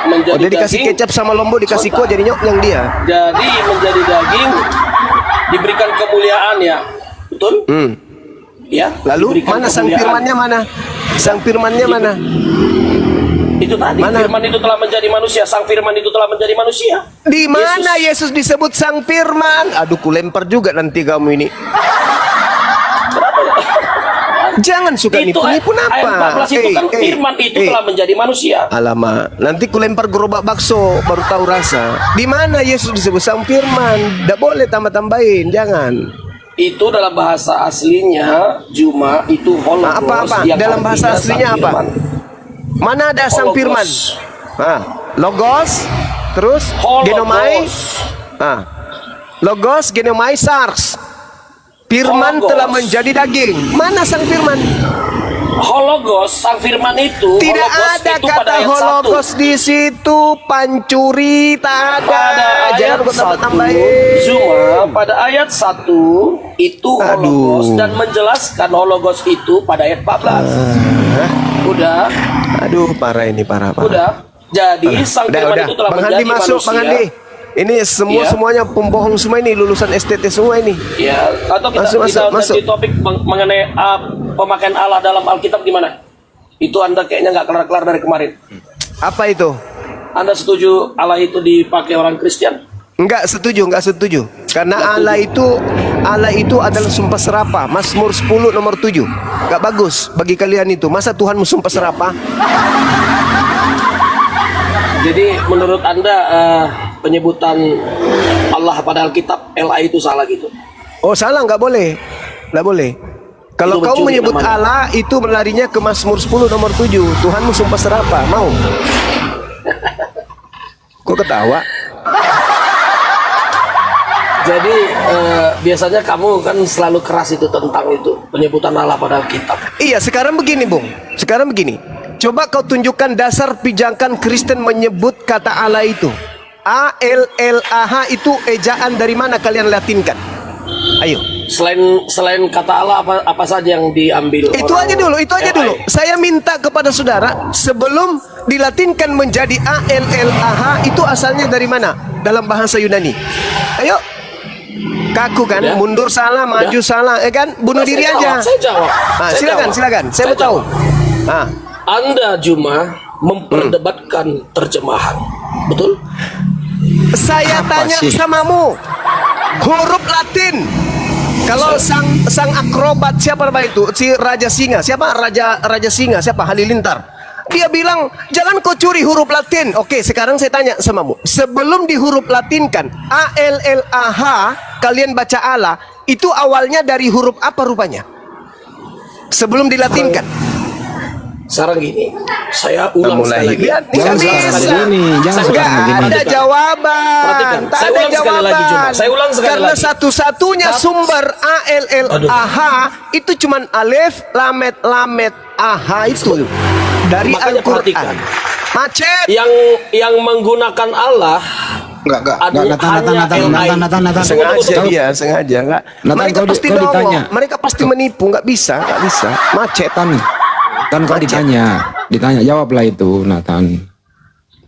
menjadi dia dikasih daging, kecap sama lombok, dikasih kok jadi nyok dia. Jadi menjadi daging diberikan kemuliaan ya, betul? Ya. Lalu mana sang firmannya mana? Sang firmannya mana? Itu tadi firman itu telah menjadi manusia. Sang firman itu telah menjadi manusia. Di mana Yesus disebut sang firman? Aduh, ku lempar juga nanti kamu ini. Jangan suka nipu-nipu apa? Ayat 14 itu kan firman itu telah menjadi manusia. Alamak, nanti ku lempar gerobak bakso baru tahu rasa. Di mana Yesus disebut sang firman? Tidak boleh tambah-tambahin, jangan. Itu dalam bahasa aslinya cuma itu hologos. Apa? Yang dalam bahasa aslinya apa? Mana ada sang firman? Logos, terus Hologos. genomai. Logos, genomai, sars. Firman Hologos. telah menjadi daging. Mana sang firman? Hologos, sang firman itu. Tidak hologos ada itu pada kata ayat hologos 1. di situ, pancuri tak ada. Pada Jangan ayat 1 tambahin. Cuma pada ayat 1 itu hologos dan menjelaskan hologos itu pada ayat 14. Udah. Aduh, parah ini, parah. Udah. Jadi sang firman itu telah Bang menjadi Handi masuk, manusia. Bang Handi. Ini semuanya pembohong semua ini, lulusan STT semua ini. Ya, atau kita Masuk. di topik mengenai pemakaian Allah dalam Alkitab gimana? Itu Anda kayaknya nggak kelar-kelar dari kemarin. Apa itu? Anda setuju Allah itu dipakai orang Kristen? Enggak setuju. Karena Allah itu adalah sumpah serapah. Mazmur 10 nomor 7. Enggak bagus bagi kalian itu. Masa Tuhanmu sumpah serapah? Jadi menurut Anda penyebutan Allah pada Alkitab LA itu salah gitu? Oh, salah, enggak boleh. Kalau Itu kau mencuri menyebut namanya. Allah itu melarinya ke Mazmur 10 nomor 7. Tuhanmu sumpah serapah. Mau? Kok ketawa? Jadi biasanya kamu kan selalu keras itu tentang itu penyebutan Allah pada Alkitab. Iya, sekarang begini, Bung. Coba kau tunjukkan dasar pijakan Kristen menyebut kata Allah itu. A-L-L-A-H itu ejaan dari mana kalian latinkan? Ayo. Selain kata Allah apa saja yang diambil? Itu aja dulu. Saya minta kepada saudara, sebelum dilatinkan menjadi A-L-L-A-H, itu asalnya dari mana? Dalam bahasa Yunani. Ayo. Kaku kan, Udah. mundur salah, maju salah, kan? Bunuh diri aja. Saya jawab. Silakan. Saya mau tahu. Anda cuma memperdebatkan terjemahan, betul? Saya tanya samamu, huruf Latin. Kalau sang akrobat siapa nama itu? Si Raja Singa. Siapa Raja Singa? Siapa? Halilintar. Dia bilang, jangan kau curi huruf Latin. Oke, sekarang saya tanya samamu. Sebelum di huruf Latinkan, A-L-L-A-H, kalian baca Allah, itu awalnya dari huruf apa rupanya? Sebelum dilatinkan. Sekarang gini, saya ulang sekali lagi. Jangan sekarang Ada jawaban. Perhatikan, Tak saya ada ulang sekali lagi, jawaban. Juma. Saya ulang sekali Karena lagi. satu-satunya sumber A-L-L-A-H itu cuman alif, lamet, AH itu. Dari Makanya Al-Quran. perhatikan. Macet. Yang menggunakan Allah Enggak. Nathan. Sengaja enggak. Nathan, Mereka kau pasti ditanya. dongong. Mereka pasti menipu, enggak bisa. Macet. Nathan kau ditanya jawablah itu Nathan.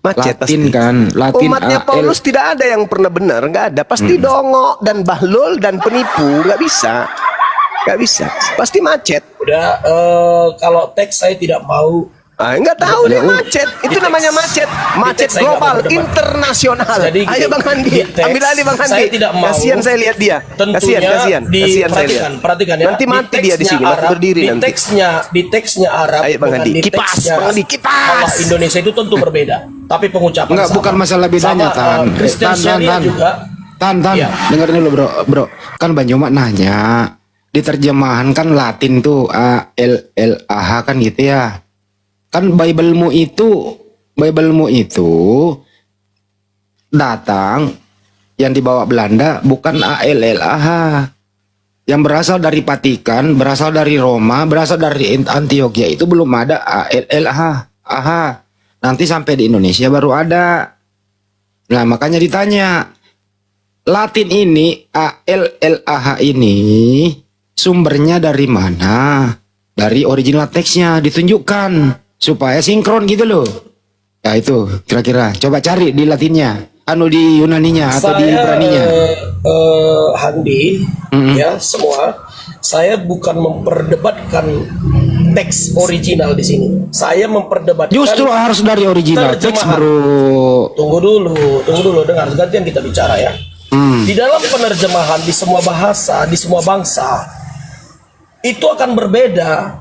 Macet Latin pasti. kan, Latin Umatnya Paulus tidak ada yang pernah benar, enggak ada. Pasti dongok dan bahlul dan penipu, enggak bisa. Nggak bisa. Pasti macet. Udah, kalau teks saya tidak mau. Enggak tahu dia macet. Itu namanya macet. Macet teks saya nggak global, mau berdebat. internasional. Jadi gini, Ayo Bang Andi, di teks ambil alih Bang Andi. saya tidak mau. Kasihan saya lihat dia. Tentunya Kasihan saya lihat. perhatikan ya. Nanti mati dia di teksnya sini, mati Arab, berdiri di nanti. teksnya Arab. Ayo, Bang dengan Andi, di kipas, teksnya Bang Andi, kipas. Allah Indonesia itu tentu berbeda. Tapi pengucapan Enggak, sama. bukan masalah bedanya, Sama, Tan. Kristen Syariah juga. Tan, Iya. dengerin dulu bro. Kan Bang Joma nanya, di terjemahan kan Latin tuh A L L A H kan gitu ya. Kan Bible-mu itu datang yang dibawa Belanda bukan A L L A H. Yang berasal dari Vatikan, berasal dari Roma, berasal dari Antioquia itu belum ada A L L A H. Aha. Nanti sampai di Indonesia baru ada. Nah, makanya ditanya, Latin ini A L L A H ini sumbernya dari mana? Dari original teksnya ditunjukkan supaya sinkron gitu loh. Ya itu kira-kira. Coba cari di Latinnya, di Yunaninya atau di Ibraninya. Handi, ya semua. Saya bukan memperdebatkan teks original di sini. Saya memperdebatkan. Justru harus dari original teks, terjemahan. bro. Tunggu dulu, dengar. Gantian kita bicara ya. Di dalam penerjemahan di semua bahasa, di semua bangsa, itu akan berbeda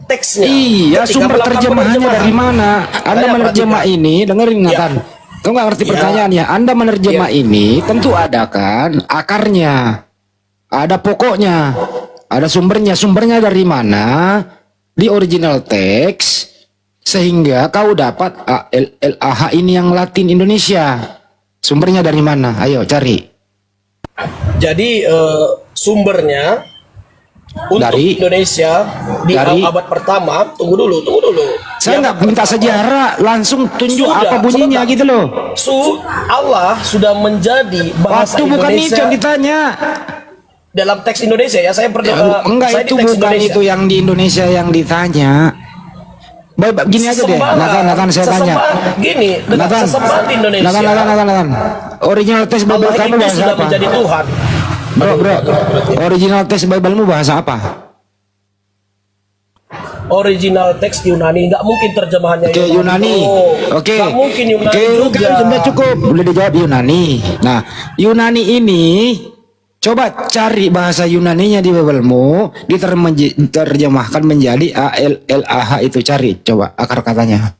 teksnya. Iya, Ketika sumber melakukan terjemahannya penerjemahan. dari mana? Anda Saya menerjemah perhatikan. ini, dengerin Nathan. Kau nggak ngerti Ya. pertanyaannya. Anda menerjemah ini tentu ada kan akarnya, ada pokoknya, ada sumbernya. Sumbernya dari mana? Di original teks, sehingga kau dapat A L L A H ini yang Latin Indonesia. Sumbernya dari mana? Ayo cari. Jadi sumbernya untuk Dari- Indonesia di dari- abad pertama. Tunggu dulu. Saya Di nggak abad minta pertama, sejarah, langsung tunjuk Sudah, apa bunyinya sebentar. gitu loh. Allah sudah menjadi bahasa Waktu bukan itu Indonesia yang ditanya. dalam teks Indonesia ya. Saya Enggak, saya itu di teks bukan Indonesia. itu yang di Indonesia yang ditanya. Baik, gini aja deh. Nathan saya tanya. Gini, dengan sesembahan di Indonesia. Nathan. Original teks Bible Allah kamu itu bahasa sudah apa? menjadi Tuhan. Bro. Original teks Biblemu bahasa apa? Original teks Yunani, nggak mungkin terjemahannya Oke, Yunani. Oke. nggak mungkin Yunani Oke, juga. sudah cukup. Udah dijawab Yunani. Nah, Yunani ini coba cari bahasa Yunaninya di Biblemu, diterjemahkan menjadi A L L A H itu, cari coba akar katanya.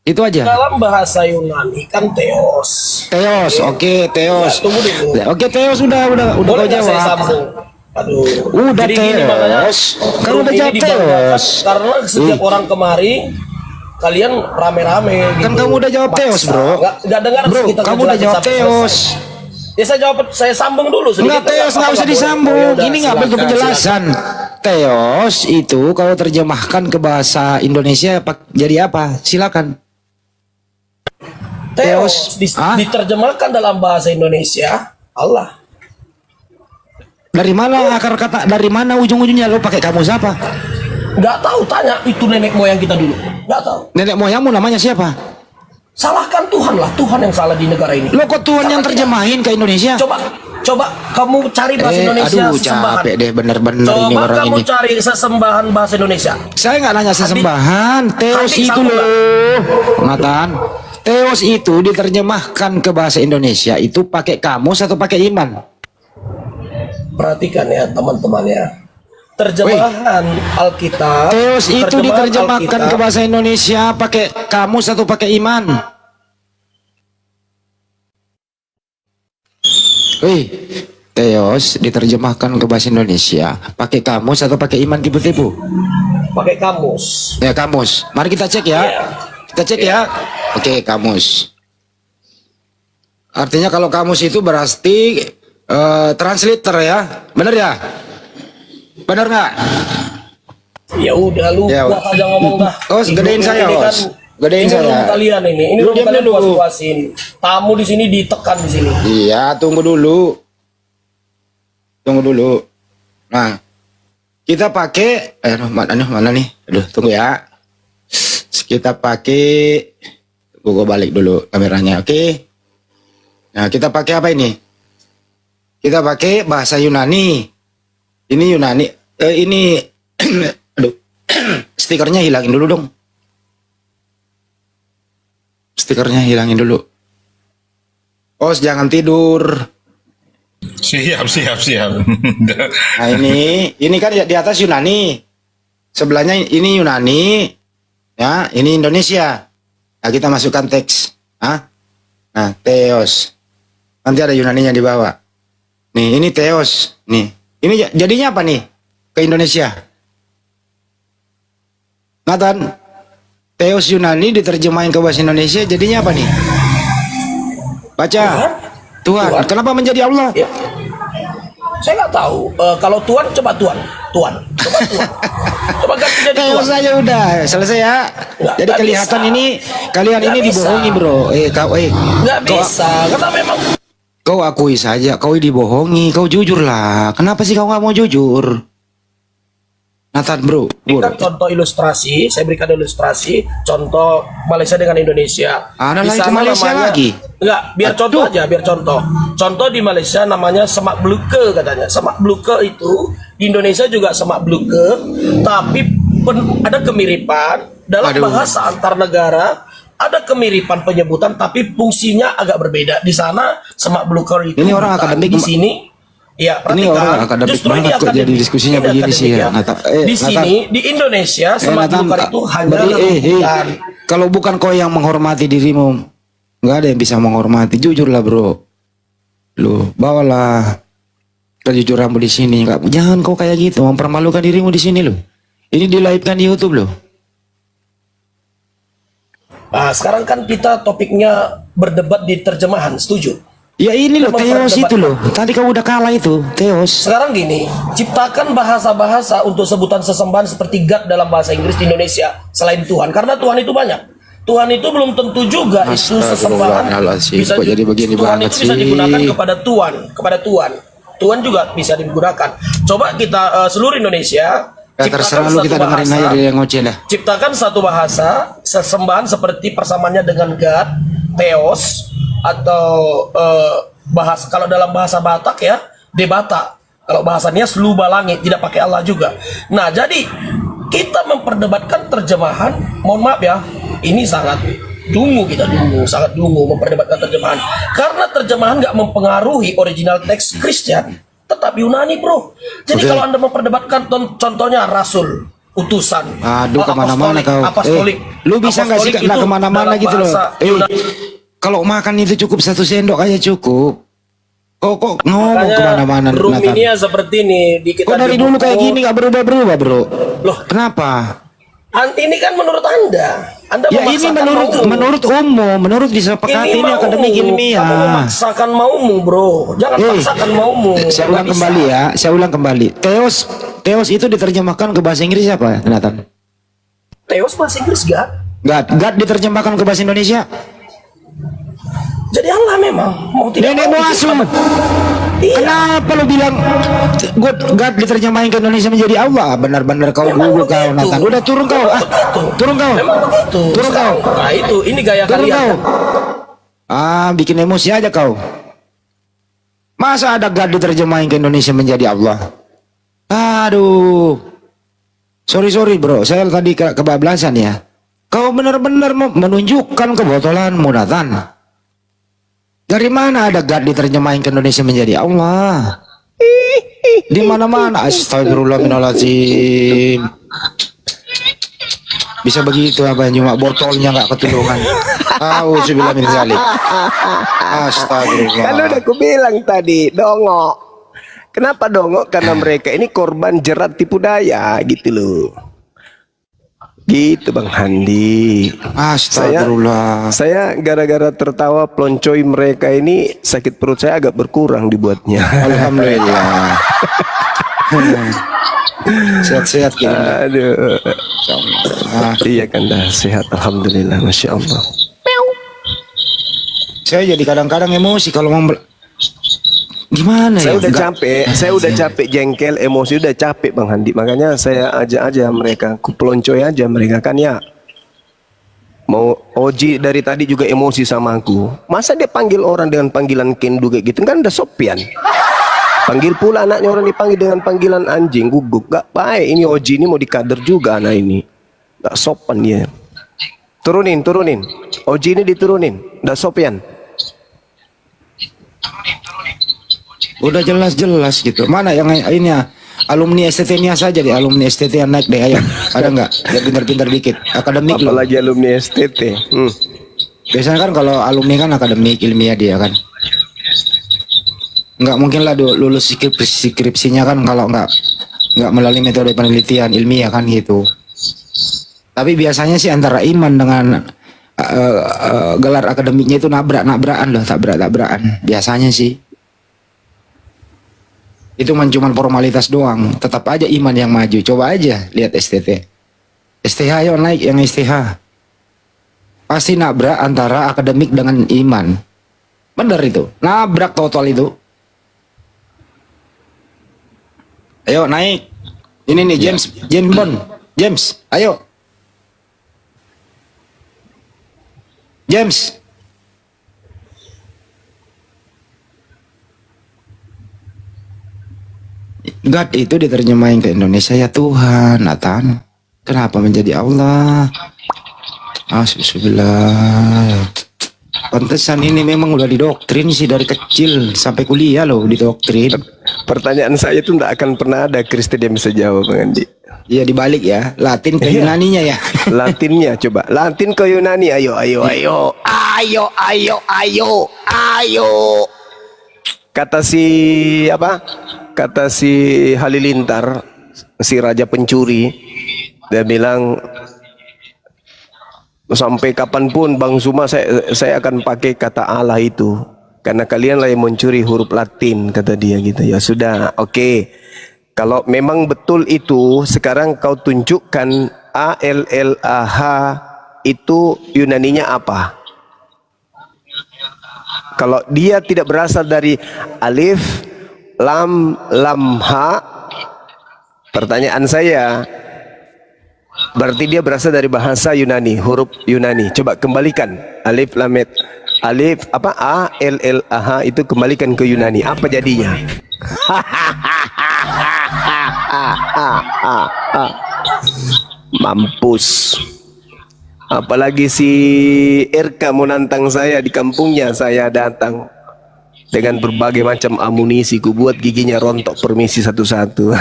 Itu aja. Dalam bahasa Yunani kan Theos. Theos, oke, Theos. Ya, tunggu dulu. Oke, Theos udah Boleh kau nggak saya jawab. sambung? Aduh. Udah Jadi gini, makanya Theos. Kan room udah ini jawab dibanggakan Theos. Karena setiap orang kemari kalian rame-rame Kan gitu. kamu udah jawab Theos, bro. Nggak dengar Bro, kita kamu udah ngejelasin jawab sampai Theos. selesai. Ya saya sambung dulu sedikit. Enggak, Theos nggak usah boleh? disambung. Oh, ya udah, Ini nggak butuh silakan, penjelasan. Theos itu kalau terjemahkan ke bahasa Indonesia jadi apa? Silakan. Theos Hah? diterjemahkan dalam bahasa Indonesia Allah. Dari mana akar kata? Dari mana ujung-ujungnya? Lo pakai kamus apa? Nggak tahu, tanya itu nenek moyang kita dulu. Nggak tahu. Nenek moyangmu namanya siapa? Salahkan Tuhan lah, Tuhan yang salah di negara ini. Lo kok Tuhan yang terjemahin ke Indonesia? Coba kamu cari bahasa Indonesia aduh, sesembahan. capek deh bener-bener ini Coba orang kamu ini. cari sesembahan bahasa Indonesia. Saya nggak nanya sesembahan. Theos Adik itu sambung loh, Nathan. Theos itu diterjemahkan ke bahasa Indonesia itu pakai kamus atau pakai iman? Perhatikan ya teman-teman ya. Terjemahan Alkitab. Theos itu terjemahan diterjemahkan Alkitab, ke bahasa Indonesia pakai kamus atau pakai iman? Wih, Theos diterjemahkan ke bahasa Indonesia pakai kamus atau pakai iman tipu-tipu? pakai kamus. Ya, kamus. Mari kita cek ya. Iya. Kita cek ya. Oke, kamus. Artinya kalau kamus itu berarti translator ya. Bener ya? Bener nggak? Ya udah lu Ya, kuat aja ngomong dah. Oh, gedein saya, Ini kan, Os. Gedein ini saya. room kalian ini Lu room diam kalian dulu. puas-puasin. Tamu di sini ditekan di sini. Iya, tunggu dulu. Tunggu dulu. Nah, kita pakai mana nih? Aduh, tunggu ya. Kita pakai gua balik dulu kameranya, oke? Nah, kita pakai apa ini? Kita pakai bahasa Yunani. Ini Yunani. Ini aduh. Stikernya hilangin dulu dong. Stikernya hilangin dulu. Os, jangan tidur. Siap. Nah ini kan di atas Yunani. Sebelahnya ini Yunani. Ya, ini Indonesia. Nah, kita masukkan teks. Nah, Theos. Nanti ada Yunaninya di bawah. Nih, ini Theos. Nih. Ini jadinya apa nih? Ke Indonesia. Nathan, Theos Yunani diterjemahin ke bahasa Indonesia jadinya apa nih? Baca. Tuhan. Kenapa menjadi Allah? Ya. Saya nggak tahu. Kalau Tuhan, coba Tuhan. Coba Tuhan. Coba ganti jadi Tuhan. Theos aja udah selesai ya. Jadi nggak kelihatan bisa. ini kalian Nggak ini bisa. dibohongi bro. Nggak bisa, karena memang Kau akui saja, kau dibohongi, kau jujur lah. Kenapa sih kau nggak mau jujur? Nathan bro, berikan contoh ilustrasi. Saya berikan ilustrasi. Contoh Malaysia dengan Indonesia. Ada Di lagi ke sana Malaysia lagi? Enggak, biar contoh aja, biar contoh. Contoh di Malaysia namanya semak beluke katanya. Semak beluke itu di Indonesia juga semak beluke, tapi ada kemiripan dalam bahasa antar negara. Ada kemiripan penyebutan, tapi fungsinya agak berbeda. Di sana semak belukar itu Ini orang bukan. akademik, Di sini, ya ini orang akademik justru ini banget kok jadi akademik. diskusinya Ini begini sih ya. akademik di sini di Indonesia semak Nathan, belukar itu hanya berarti, bukan. kalau bukan kau yang menghormati dirimu, nggak ada yang bisa menghormati. Jujurlah bro, lu bawalah kejujuranmu di sini. Nggak, jangan kau kayak gitu, mempermalukan dirimu di sini lo. Ini di live-kan di YouTube loh. Nah, sekarang kan kita topiknya berdebat di terjemahan, setuju? Ya ini loh, Kita Theos itu loh. memperdebatkan. Tadi kau udah kalah itu, Theos. Sekarang gini, ciptakan bahasa-bahasa untuk sebutan sesembahan seperti God dalam bahasa Inggris di Indonesia selain Tuhan, karena Tuhan itu banyak. Tuhan itu belum tentu juga itu sesembahan. Astagfirullahaladzim, kok jadi begini Tuhan banget itu bisa sih? digunakan kepada Tuhan. Tuhan juga bisa digunakan. Coba kita seluruh Indonesia Ya ciptakan terserah lu, satu kita dengerin bahasa. aja dia yang ngoceh dah. Ciptakan satu bahasa sesembahan seperti persamaannya dengan God, Theos, atau kalau dalam bahasa Batak ya Debata. Kalau bahasanya Sluba Langit, tidak pakai Allah juga. Nah, jadi kita memperdebatkan terjemahan, mohon maaf ya, ini sangat sangat dungu memperdebatkan terjemahan. Karena terjemahan nggak mempengaruhi original teks Kristen, tetap Yunani bro. Jadi kalau Anda memperdebatkan contohnya Rasul, utusan, Aduh, kemana-mana kau. apostolik. Lu bisa nggak sih nggak kemana-mana gitu loh? Kalau makan itu cukup 1 sendok aja cukup. Kok ngomong kemana-mana? Ruminya seperti ini. Kok dari dulu kayak gini nggak berubah-berubah bro? Loh, Kenapa? ini kan menurut Anda. Anda Ya ini menurut umum, menurut disepakati ini akademik Kamu ilmiah. memaksakan maumu bro. Jangan paksakan maumu. Saya ulang Nggak bisa. kembali ya, saya ulang kembali. Theos itu diterjemahkan ke bahasa Inggris apa, Nathan? Theos bahasa Inggris gak? God diterjemahkan ke bahasa Indonesia. Jadi Allah memang mau tidak Nenek mau, Muasum. Iya. Kenapa lu bilang God diterjemahin ke Indonesia menjadi Allah? Benar-benar kau guru kau, Nathan. Udah turun kau, turun kau. Memang begitu. Turun kau. Nah itu, ini gaya Turun kalian. kau. Bikin emosi aja kau. Masa ada God diterjemahin ke Indonesia menjadi Allah? Aduh. Sorry bro, saya tadi kebablasan ya. Kau benar-benar menunjukkan kebotolanmu, Nathan. Dari mana ada God diterjemahin ke Indonesia menjadi Allah? Di mana-mana. Astagfirullahaladzim. Bisa begitu apa, cuma botolnya nggak ketulungan. Auzubillah min dzalik. Astagfirullah. Kan udah aku bilang tadi, dongok. Kenapa dongok? Karena mereka ini korban jerat tipu daya gitu loh. Gitu Bang Handi. Astagfirullah. Saya gara-gara tertawa peloncoy mereka ini, sakit perut saya agak berkurang dibuatnya. Alhamdulillah. Sehat-sehat gitu. Aduh. Iya kan dah sehat, alhamdulillah, masya Allah. Saya jadi kadang-kadang emosi kalau mau gimana Saya ya? udah capek, saya udah capek jengkel, emosi udah capek Bang Handi. Makanya saya ajak aja mereka, ku peloncoy aja mereka kan ya. Mau Oji dari tadi juga emosi sama aku. Masa dia panggil orang dengan panggilan Kendu kayak gitu, kan udah Sopian. Panggil pula anaknya, orang dipanggil dengan panggilan anjing, guguk. Gak baik ini Oji ini, mau dikader juga anak ini. Gak sopan dia. Turunin. Oji ini diturunin. Gak sopan. Udah jelas-jelas gitu. Mana yang ini ya? Alumni STT-nya saja deh, alumni STT yang naik deh, ayo. Ada nggak? Yang pintar-pintar dikit. Akademik loh. Apalagi alumni STT. Biasanya kan kalau alumni kan akademik ilmiah dia kan. Nggak mungkin lah lulus skripsinya kan kalau nggak melalui metode penelitian ilmiah kan gitu. Tapi biasanya sih antara iman dengan gelar akademiknya itu tabrakan biasanya sih. Itu cuma formalitas doang, tetap aja iman yang maju. Coba aja lihat STT. STH ayo naik yang STH. Pasti nabrak antara akademik dengan iman. Bener itu, nabrak total itu. Ayo naik. Ini nih James Bond. James, ayo. James. God itu diterjemahin ke Indonesia ya Tuhan, Nathan. Kenapa menjadi Allah? Bismillah. Pantesan ini memang udah didoktrin sih dari kecil sampai kuliah loh didoktrin. Pertanyaan saya itu tidak akan pernah ada Kristen yang bisa jawab, Bang Andi. Iya dibalik ya, Latin ke Yunaninya ya. Latinnya coba, Latin ke Yunani, ayo. Kata si Halilintar, si raja pencuri, dia bilang sampai kapanpun Bang Zuma saya akan pakai kata Allah itu, karena kalian lah yang mencuri huruf Latin, kata dia gitu. Ya sudah, oke. Kalau memang betul itu, sekarang kau tunjukkan ALLAH itu Yunaninya apa? Kalau dia tidak berasal dari alif, lam, ha, pertanyaan saya, berarti dia berasal dari bahasa Yunani, huruf Yunani. Coba kembalikan alif, lam, alif apa ALLAH itu kembalikan ke Yunani, apa jadinya? Mampus. Apalagi si RK mau nantang saya di kampungnya, saya datang dengan berbagai macam amunisi, ku buat giginya rontok, permisi satu-satu.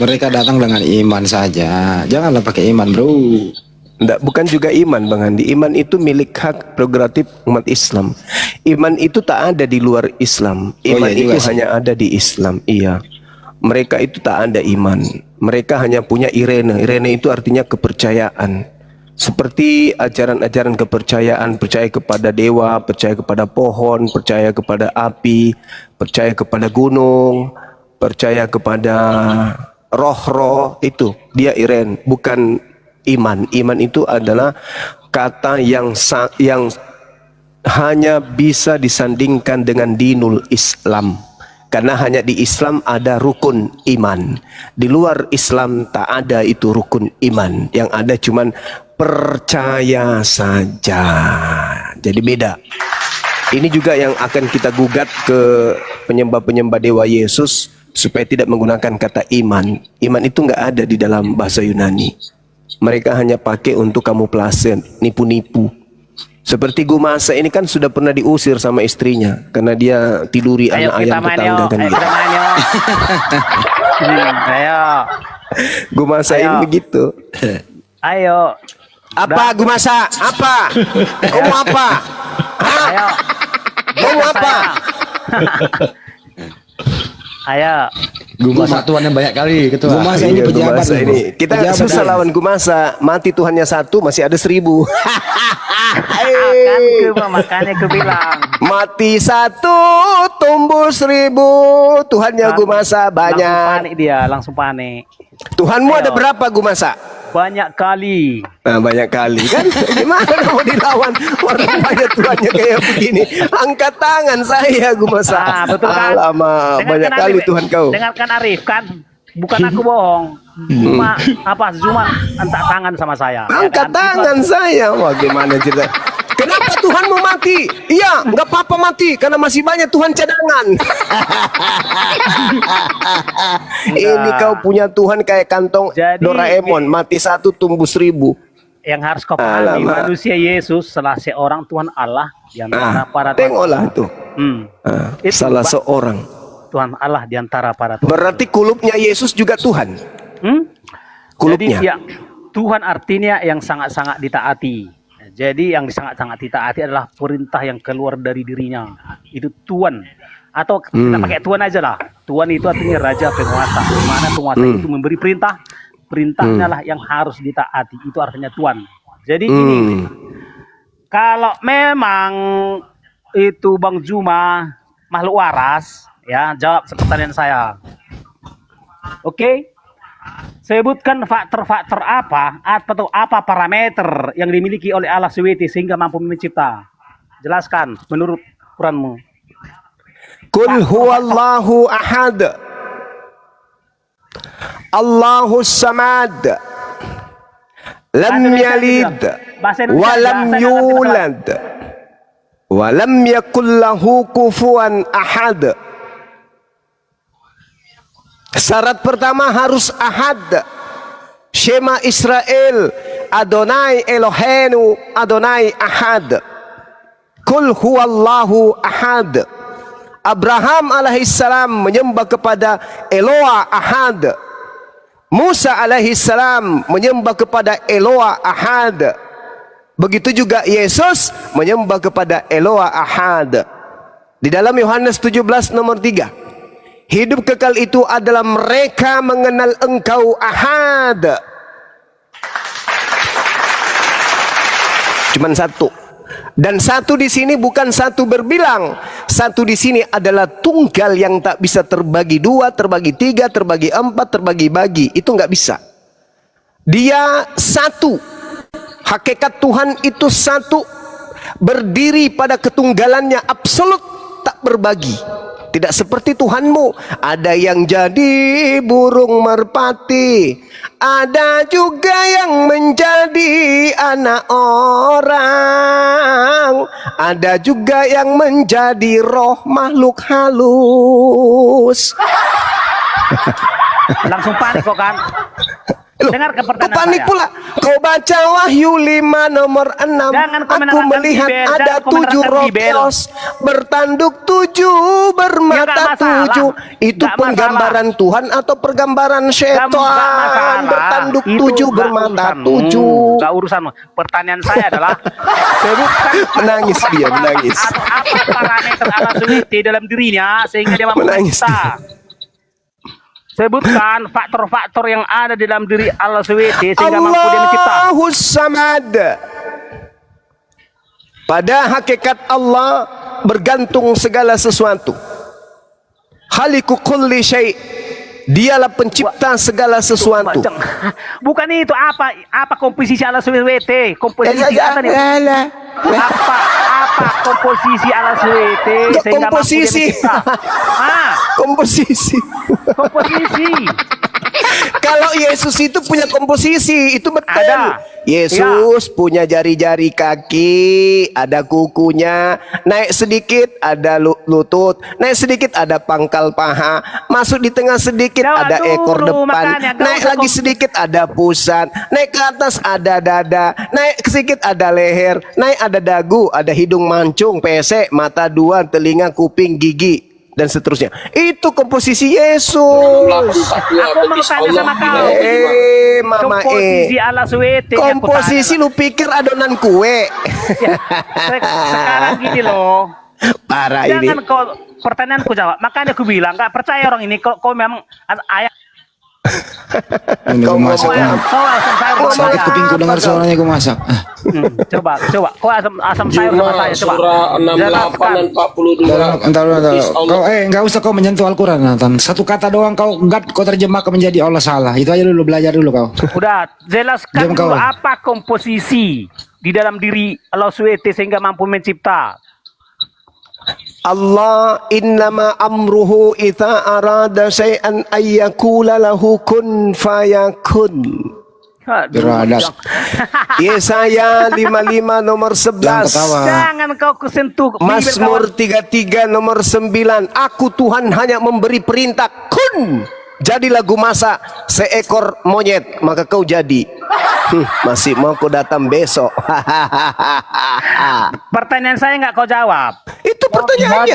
Mereka datang dengan iman saja, janganlah pakai iman bro. Enggak, bukan juga iman Bang Andi. Iman itu milik hak prerogatif umat Islam. Iman itu tak ada di luar Islam. Iman itu hanya ada di Islam. Iya. Mereka itu tak ada iman. Mereka hanya punya irene. Irene itu artinya kepercayaan. Seperti ajaran-ajaran kepercayaan, percaya kepada dewa, percaya kepada pohon, percaya kepada api, percaya kepada gunung, percaya kepada roh-roh, itu dia iren, bukan iman. Iman itu adalah kata yang hanya bisa disandingkan dengan dinul Islam, karena hanya di Islam ada rukun iman. Di luar Islam tak ada itu rukun iman. Yang ada cuman percaya saja. Jadi beda. Ini juga yang akan kita gugat ke penyembah-penyembah dewa Yesus, supaya tidak menggunakan kata iman. Iman itu nggak ada di dalam bahasa Yunani. Mereka hanya pakai untuk kamuflase, nipu-nipu. Seperti Gumasa ini kan sudah pernah diusir sama istrinya karena dia tiduri anak ayam tetangga kan gitu. Ayo. Gumasa ini begitu. Ayo. Apa Gumasa? Apa? Kamu apa? Hah? Ayo. Kamu apa? Ayo. Gumasa Tuhan yang banyak kali ketua. Gumasa ini Iya, pejabat Gumasa nih, ini. bro. Kita Pejabat susah ini. lawan Gumasa. Mati Tuhannya satu, masih ada 1000. Kan makanya ku bilang. Mati satu, tumbuh 1000. Tuhannya Gumasa Langsung banyak. panik dia, langsung panik. Tuhanmu Ayo. ada berapa Gumasa? Banyak kali. Nah, banyak kali kan. Gimana mau dilawan orang banyak Tuhannya kayak begini? Angkat tangan saya Gumasa. Betul kan? Alamak, banyak Dengarkan kali Arif, Tuhan kau. Dengarkan Arif kan, bukan aku bohong. Zuma apa Zuma angkat tangan sama saya. Ya Angkat kan? tangan saya. Wah, gimana cerita? Kenapa Tuhan mau mati? Iya, nggak apa-apa mati karena masih banyak Tuhan cadangan. Ini kau punya Tuhan kayak kantong Jadi, Doraemon, mati satu tumbuh 1000. Yang harus kau pahami, Alamak. manusia Yesus salah seorang Tuhan Allah di antara para Tengoklah tuh. Itu, Salah Pak, seorang. Tuhan Allah di antara para Tuhan. Berarti kulupnya Yesus juga Tuhan. Jadi Kulupnya. ya, Tuhan artinya yang sangat-sangat ditaati. Jadi yang sangat-sangat ditaati adalah perintah yang keluar dari dirinya. Itu Tuhan. Atau kita pakai Tuhan aja lah. Tuhan itu artinya raja penguasa. Di mana penguasa itu memberi perintah. Perintahnya lah yang harus ditaati. Itu artinya Tuhan. Jadi gini. Kalau memang itu Bang Zuma makhluk waras, ya jawab pertanyaan saya. Oke? Sebutkan faktor-faktor apa atau apa parameter yang dimiliki oleh Allah SWT sehingga mampu mencipta. Jelaskan menurut Quranmu. Kul huwallahu ahad. Allahus samad. Lam yalid wa lam yulad wa lam yakul lahu kufuwan ahad. Syarat pertama harus ahad. Shema Israel, Adonai Elohenu, Adonai ahad. Kul huwallahu ahad. Abraham alaihissalam menyembah kepada Eloa ahad. Musa alaihissalam menyembah kepada Eloa ahad. Begitu juga Yesus menyembah kepada Eloa ahad. Di dalam Yohanes 17 nomor 3. Hidup kekal itu adalah mereka mengenal Engkau ahad. Cuman satu. Dan satu di sini bukan satu berbilang. Satu di sini adalah tunggal yang tak bisa terbagi dua, terbagi tiga, terbagi empat, terbagi-bagi. Itu nggak bisa. Dia satu. Hakikat Tuhan itu satu. Berdiri pada ketunggalannya absolut, tak berbagi. Tidak seperti Tuhanmu. Ada yang jadi burung merpati. Ada juga yang menjadi anak orang. Ada juga yang menjadi roh makhluk halus. Langsung panik kok kan? Loh, Dengar ke kau pertanyaan panik saya. pula. Kau baca Wahyu 5 nomor 6. Jangan kau Aku menerangkan melihat Bibel, ada jangan kau 7 menerangkan roh Bibel. keos bertanduk 7 Ya, bermata nggak masalah. 7. Itu Nggak penggambaran Tuhan atau pergambaran Nggak setan masalah. bertanduk Itu 7 nggak bermata urusanmu. 7. Nggak urusanmu. Pertanyaan saya adalah sebutkan Menangis dia, menangis. atau apa parameter Allah SWT dalam dirinya sehingga dia mampu Menangis mencipta. Sebutkan faktor-faktor yang ada di dalam diri Allah SWT sehingga mampu dia mencipta. Allahus samad. Pada hakikat Allah bergantung segala sesuatu. Khaliqu kulli syai'. Dialah pencipta segala sesuatu. Bukan itu apa komposisi Allah SWT? Komposisi apa nih? Apa komposisi Allah SWT Nggak, sehingga mampu dia komposisi. mencipta? Komposisi. Komposisi. Kalau Yesus itu punya komposisi, itu betul. Ada. Yesus punya jari-jari kaki, ada kukunya, naik sedikit ada lutut, naik sedikit ada pangkal paha, masuk di tengah sedikit Jawab ada ekor dulu, depan, makanya nggak naik usah lagi sedikit ada pusat, naik ke atas ada dada, naik sedikit ada leher, naik ada dagu, ada hidung mancung, pesek, mata dua, telinga, kuping, gigi, dan seterusnya. Itu komposisi Yesus. Aku mau tanya sama kau. Mama Komposisi Allah SWT. komposisi lu pikir adonan kue. Sekarang gini loh. Parah ini. Jangan kau pertanyaanku jawab. Makanya aku bilang nggak percaya orang ini kalau kau memang ayah. Ini gue masak. Kau asam sayur sama Sakit saya. kupingku dengar suaranya gue masak. Coba. Kau asam sayur sama saya. Coba. Surah 68 dan 42. Entar. Kau nggak usah kau menyentuh Al-Quran, Nathan. Satu kata doang kau enggak kau terjemahkan menjadi Allah salah. Itu aja dulu, belajar dulu kau. Udah, jelaskan Diam, dulu kawan. apa komposisi di dalam diri Allah SWT sehingga mampu mencipta. Allah innama amruhu idza arada syai'an ayyakula lahu kun fayakun. Beradas. Yesaya 55 nomor 11. Jangan kau kesentuh bibir Mazmur kawan. 33 nomor 9. Aku Tuhan hanya memberi perintah, kun, jadilah gumasa seekor monyet, maka kau jadi. Masih mau kau datang besok. Pertanyaan saya nggak kau jawab. Itu pertanyaannya.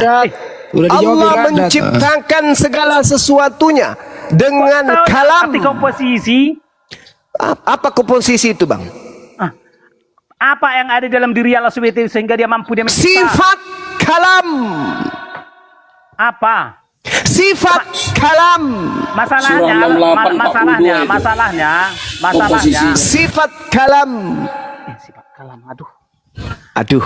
Udah dijawab Allah beradat. menciptakan segala sesuatunya dengan Tahu kalam. arti komposisi? Apa komposisi itu, Bang? Apa yang ada dalam diri Allah SWT sehingga dia mampu dia mencipta? Sifat kalam. Apa? Sifat kalam. Masalahnya, Surah 68, 42 itu. masalahnya. Sifat kalam. Sifat kalam, aduh. Aduh.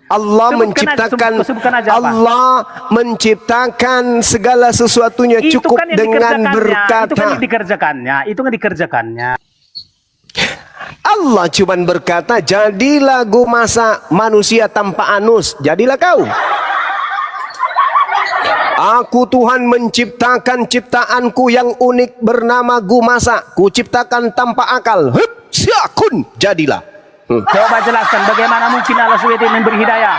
Allah Sebutkan menciptakan aja, sebutkan aja apa? Allah menciptakan segala sesuatunya cukup yang dengan dikerjakannya, Itu kan berkata. yang dikerjakannya. Allah cuman berkata, jadilah gumasa manusia tanpa anus, jadilah kau. Aku Tuhan menciptakan ciptaanku yang unik bernama gumasa. Ku ciptakan tanpa akal. Hup, siakun, jadilah. Coba jelaskan bagaimana mungkin Allah SWT memberi hidayah.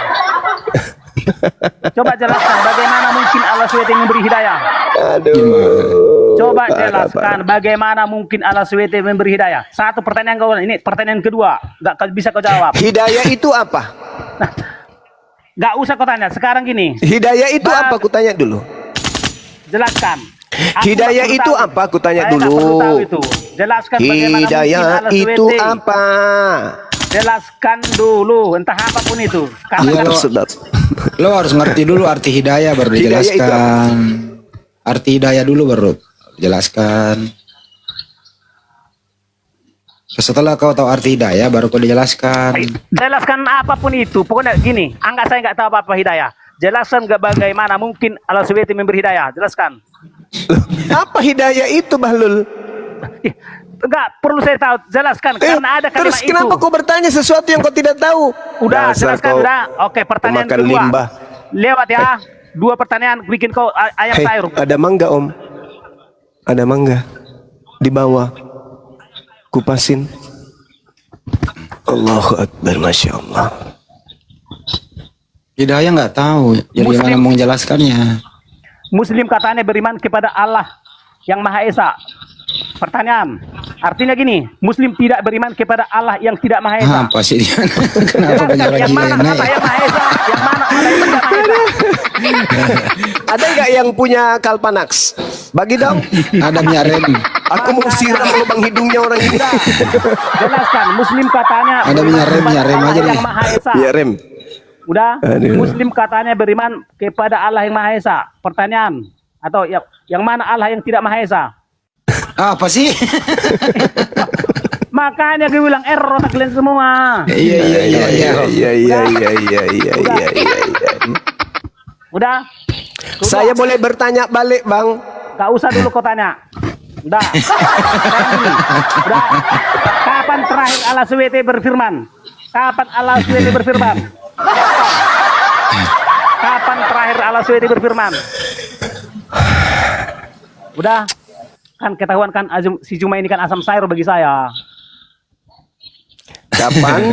Coba jelaskan bagaimana mungkin Allah SWT memberi hidayah. Aduh. Coba jelaskan bagaimana mungkin Allah SWT memberi hidayah. Satu pertanyaan kau, ini pertanyaan kedua, nggak bisa kau jawab. Hidayah itu apa? Nggak usah kau tanya. Sekarang gini, Hidayah itu apa? Ku tanya dulu. jelaskan. Aku Hidayah nggak perlu itu tahu. apa? Ku tanya Saya nggak dulu. perlu tahu itu. Jelaskan bagaimana mungkin Hidayah Allah itu SWT. apa? Jelaskan dulu, entah apapun itu. Karena Iya, lo harus ngerti dulu arti hidayah baru Hidayah itu dijelaskan. Arti hidayah dulu baru jelaskan. Setelah kau tahu arti hidayah baru kau dijelaskan. jelaskan apapun itu. Pokoknya gini, anggap saya nggak tahu apa-apa hidayah. Jelaskan bagaimana mungkin Allah SWT memberi hidayah. Jelaskan. Apa hidayah itu, Bahlul? Enggak perlu saya tahu. Jelaskan karena ada kalimat Terus kenapa itu. kau bertanya sesuatu yang kau tidak tahu? Udah, Dasar jelaskan kau udah. Oke, pertanyaan pemakan kedua. limbah. Lewat ya. Dua pertanyaan bikin kau ayam Hei, sayur. ada mangga, Om. Ada mangga di bawah. Kupasin. Allahu Akbar, Masya Allah. Hidayah nggak tahu. Jadi Muslim. gimana mau menjelaskannya? Muslim katanya beriman kepada Allah yang Maha Esa. Pertanyaan, artinya gini, Muslim tidak beriman kepada Allah yang tidak Maha Esa. Apa sih dia? Kenapa Jelaskan banyak yang mana gila Allah yang Maha Esa, yang mana Allah yang tidak Maha Esa. Ada nggak yang punya Kalpanax? Bagi dong. Ada minyak rem. Aku mau siram lubang hidungnya orang gila. Jelaskan, Muslim katanya Ada minyak rem kepada aja Allah nih. yang Maha Esa. Ya, Rem. Udah, Aduh. Muslim katanya beriman kepada Allah yang Maha Esa. Pertanyaan, atau yang mana Allah yang tidak Maha Esa? Apa sih? Makanya gue bilang error otak kalian semua. Iya. Udah? Saya boleh bertanya balik, Bang? Gak usah dulu kau tanya. Udah. Sekarang gini. Udah. Kapan terakhir Allah SWT berfirman? Kapan Allah SWT berfirman? Kapan terakhir Allah SWT berfirman? Udah. Kan ketahuan kan si Juma ini kan asam sayur bagi saya. Kapan?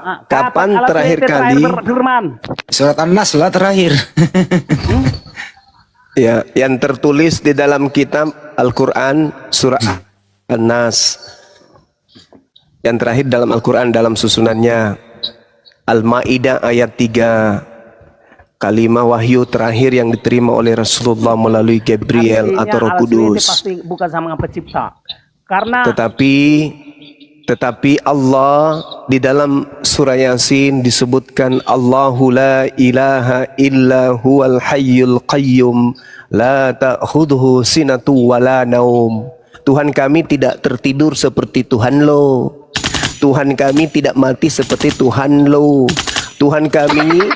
Nah, Kapan Allah terakhir SWT kali? berfirman? Surat An-Nas lah terakhir. Ya, yang tertulis di dalam kitab Al-Quran surah An-Nas. Yang terakhir dalam Al-Quran dalam susunannya Al-Ma'idah ayat 3. Kalimat wahyu terakhir yang diterima oleh Rasulullah melalui Gabriel Artinya atau Roh Allah SWT Kudus. pasti bukan sama pencipta. Karena Tetapi Allah di dalam surah Yasin disebutkan Allahu la ilaha illa huwal hayyul qayyum la ta'khudhuhu sinatu wala naum. Tuhan kami tidak tertidur seperti Tuhan lo. Tuhan kami tidak mati seperti Tuhan lo. Tuhan kami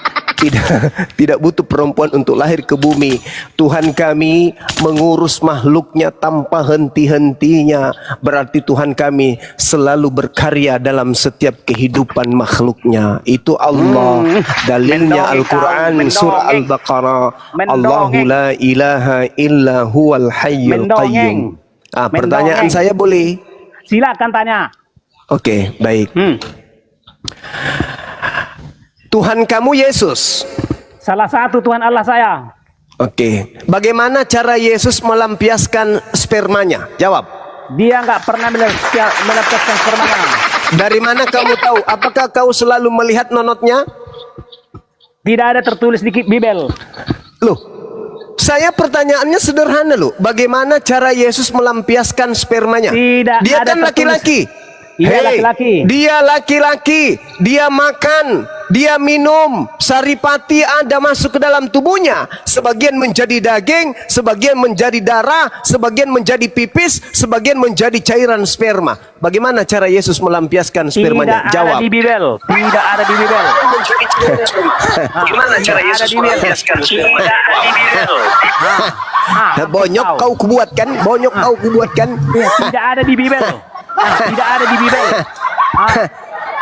tidak butuh perempuan untuk lahir ke bumi. Tuhan kami mengurus makhluknya tanpa henti-hentinya. Berarti Tuhan kami selalu berkarya dalam setiap kehidupan makhluknya. Itu Allah. Dalilnya Al-Quran surah Al-Baqarah. Allahu la ilaha illa huwal hayyul qayyum. Pertanyaan saya boleh? Silakan tanya. Oke, baik. Tuhan kamu Yesus. Salah satu Tuhan Allah saya. Oke. Bagaimana cara Yesus melampiaskan spermanya? Jawab. Dia nggak pernah melepaskan spermanya. Dari mana kamu tahu? Apakah kau selalu melihat nonotnya? Tidak ada tertulis di Bibel. Loh, saya pertanyaannya sederhana loh. Bagaimana cara Yesus melampiaskan spermanya? Tidak Dia ada kan tertulis. laki-laki. Iya, laki-laki. Dia laki-laki, dia makan, dia minum, saripati ada masuk ke dalam tubuhnya. Sebagian menjadi daging, sebagian menjadi darah, sebagian menjadi pipis, sebagian menjadi cairan sperma. Bagaimana cara Yesus melampiaskan spermanya? Tidak Jawab. ada di Bibel. Tidak ada di Bibel. Gimana cara Yesus melampiaskan spermanya? Tidak ada di Bibel. Bonyok kau kubuatkan, bonyok kau kubuatkan. Tidak ada di Bibel. Tidak ada di Bibel.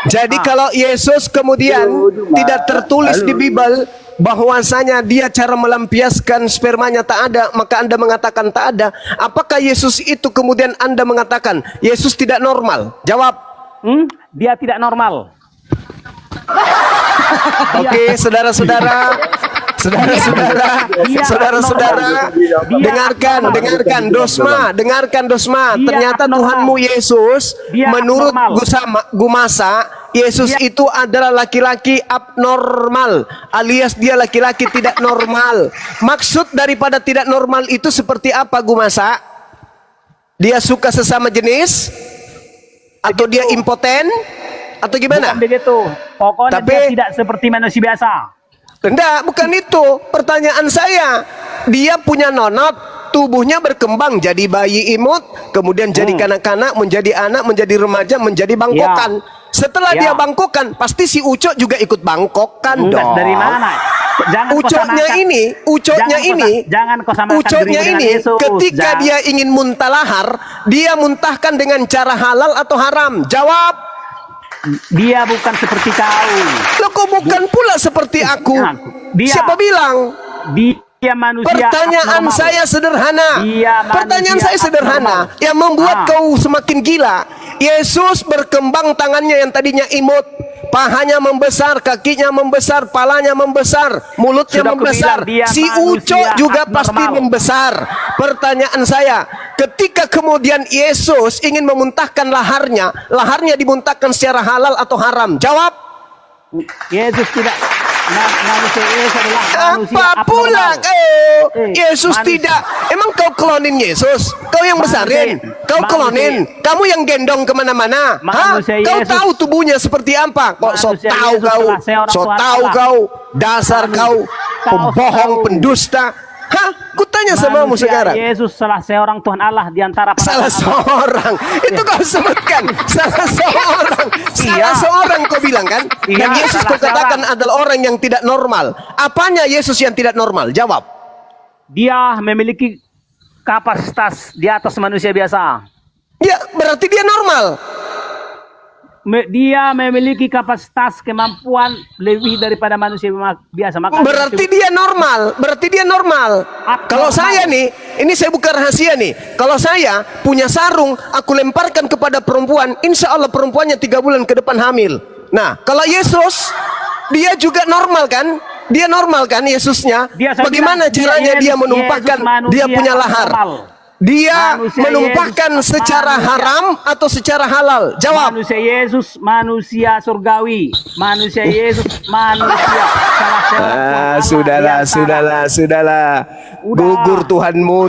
Jadi kalau Yesus kemudian tidak tertulis di Bible bahwasanya dia cara melampiaskan spermanya tak ada, maka Anda mengatakan tak ada. Apakah Yesus itu kemudian Anda mengatakan Yesus tidak normal? Jawab. Dia tidak normal. Oke, saudara-saudara, dengarkan Dosma. Ternyata Tuhanmu Yesus, menurut Gumasa, Yesus itu adalah laki-laki abnormal, alias dia laki-laki tidak normal. Maksud daripada tidak normal itu seperti apa, Gumasa? Dia suka sesama jenis? Atau dia impoten? Atau gimana? Bukan begitu. Pokoknya dia tidak seperti manusia biasa. Enggak, bukan itu. Pertanyaan saya, dia punya nonot, tubuhnya berkembang jadi bayi imut, kemudian jadi kanak-kanak, menjadi anak, menjadi remaja, menjadi bangkokan. Setelah dia bangkokan, pasti si Ucok juga ikut bangkokan dong. Dari mana? Ucoknya ini, ketika dia ingin muntalahar, dia muntahkan dengan cara halal atau haram? Jawab. Dia bukan seperti kau. Loh, kok bukan pula seperti aku? Siapa bilang? Dia manusia. Pertanyaan saya sederhana. Pertanyaan saya sederhana. Yang membuat kau semakin gila. Yesus berkembang tangannya yang tadinya imut, pahanya membesar, kakinya membesar, palanya membesar, mulutnya membesar. Si Ucok juga pasti membesar. Pertanyaan saya, ketika kemudian Yesus ingin memuntahkan laharnya dimuntahkan secara halal atau haram? Jawab. Yesus tidak. Manusia Yesus adalah manusia apa pula abnormal. kau? Yesus tidak. Emang kau klonin Yesus? Kau yang besarin? Kau klonin? Kamu yang gendong kemana-mana? Hah? Kau tahu tubuhnya seperti apa? Kok so tahu kau? So tahu kau? Dasar kau pembohong, pendusta. Hah? Kutanya samamu sekarang. Yesus salah seorang Tuhan Allah di antara para salah seorang. Itu kau sebutkan. Salah seorang. Salah seorang kau bilang kan? Dan Yesus kau katakan adalah orang yang tidak normal. Apanya Yesus yang tidak normal? Jawab. Dia memiliki kapasitas di atas manusia biasa. Ya, berarti dia normal. Dia memiliki kapasitas kemampuan lebih daripada manusia biasa. Maka berarti dia normal. Berarti dia normal. Kalau saya nih, ini saya buka rahasia nih. Kalau saya punya sarung, aku lemparkan kepada perempuan, insya Allah perempuannya 3 bulan ke depan hamil. Nah, kalau Yesus, dia juga normal kan? Dia normal kan Yesusnya? Bagaimana caranya dia menumpahkan dia punya lahar? Dia menumpahkan secara haram atau secara halal? Jawab. Manusia Yesus manusia surgawi. Manusia Yesus manusia sudahlah. Gugur Tuhanmu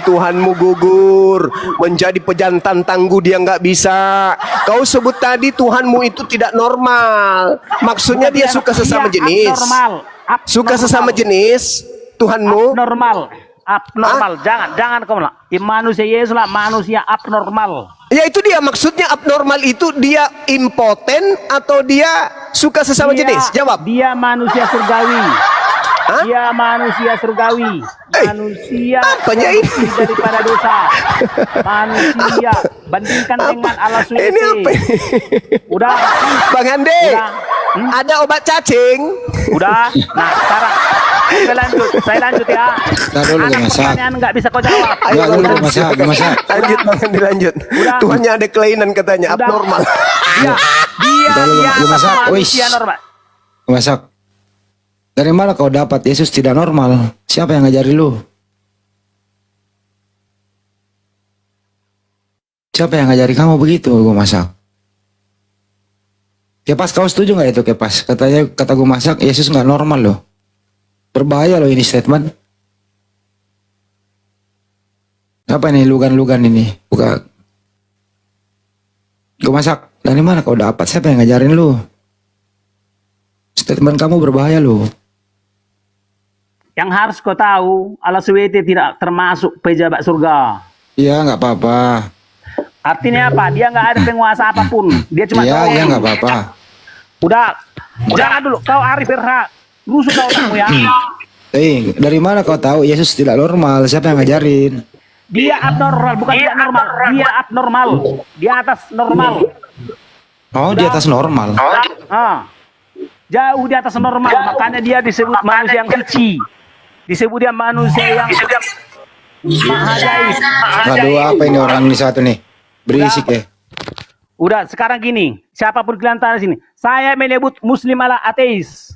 gugur. Menjadi pejantan tangguh dia nggak bisa. Kau sebut tadi Tuhanmu itu tidak normal. Maksudnya dia suka sesama jenis. Suka sesama jenis Tuhanmu. Abnormal. Jangan kau lah. Manusia Yesus lah manusia abnormal. Ya itu dia maksudnya abnormal itu dia impoten atau dia suka sesama jenis? Jawab. Dia manusia surgawi. Dia manusia surgawi, manusia apanya ini? bersih daripada dosa, manusia. Bandingkan dengan Allah SWT. Ini apa ini? Udah, Bang Hande, Udah. ada obat cacing. udah. Nah sekarang saya lanjut ya. Nah, dulu, Anak Mas. pertanyaan nggak bisa kau jawab. Ayo, Enggak, dulu, Bang Mas. Hande. Masa. Lanjut Bang Hande, lanjut. Udah. Tuhannya ada kelainan katanya, Udah. abnormal. Dia Dulu, di atas Mas. manusia Wis. normal. Masak. Dari mana kau dapat Yesus tidak normal? Siapa yang ngajari lu? Siapa yang ngajari kamu begitu? Gue masak. Kepas, kau setuju nggak itu Kepas? Kata gue masak, Yesus nggak normal loh. Berbahaya loh ini statement. Apa ini lugan-lugan ini? Buka. Gue masak. Dari mana kau dapat? Siapa yang ngajarin lu? Statement kamu berbahaya loh. Yang harus kau tahu, Allah SWT tidak termasuk pejabat surga. Iya nggak apa-apa. Artinya apa? Dia nggak ada penguasa apapun. Dia cuma Iya tolong. nggak apa-apa. Udah, jangan dulu. Kau Arif berhak. Rusuk kau kamu ya. Dari mana kau tahu Yesus tidak normal? Siapa yang ngajarin? Dia abnormal, bukan tidak normal. Dia abnormal. Di atas normal. Oh, di atas normal. Ah. Jauh di atas normal. Makanya dia disebut manusia yang kecil. Disebut dia manusia yang maha ajaib. Aduh, apa ini orang ini satu nih? Berisik ya. Udah, sekarang gini. Siapapun kalian tanya sini. Saya menyebut muslim ala ateis.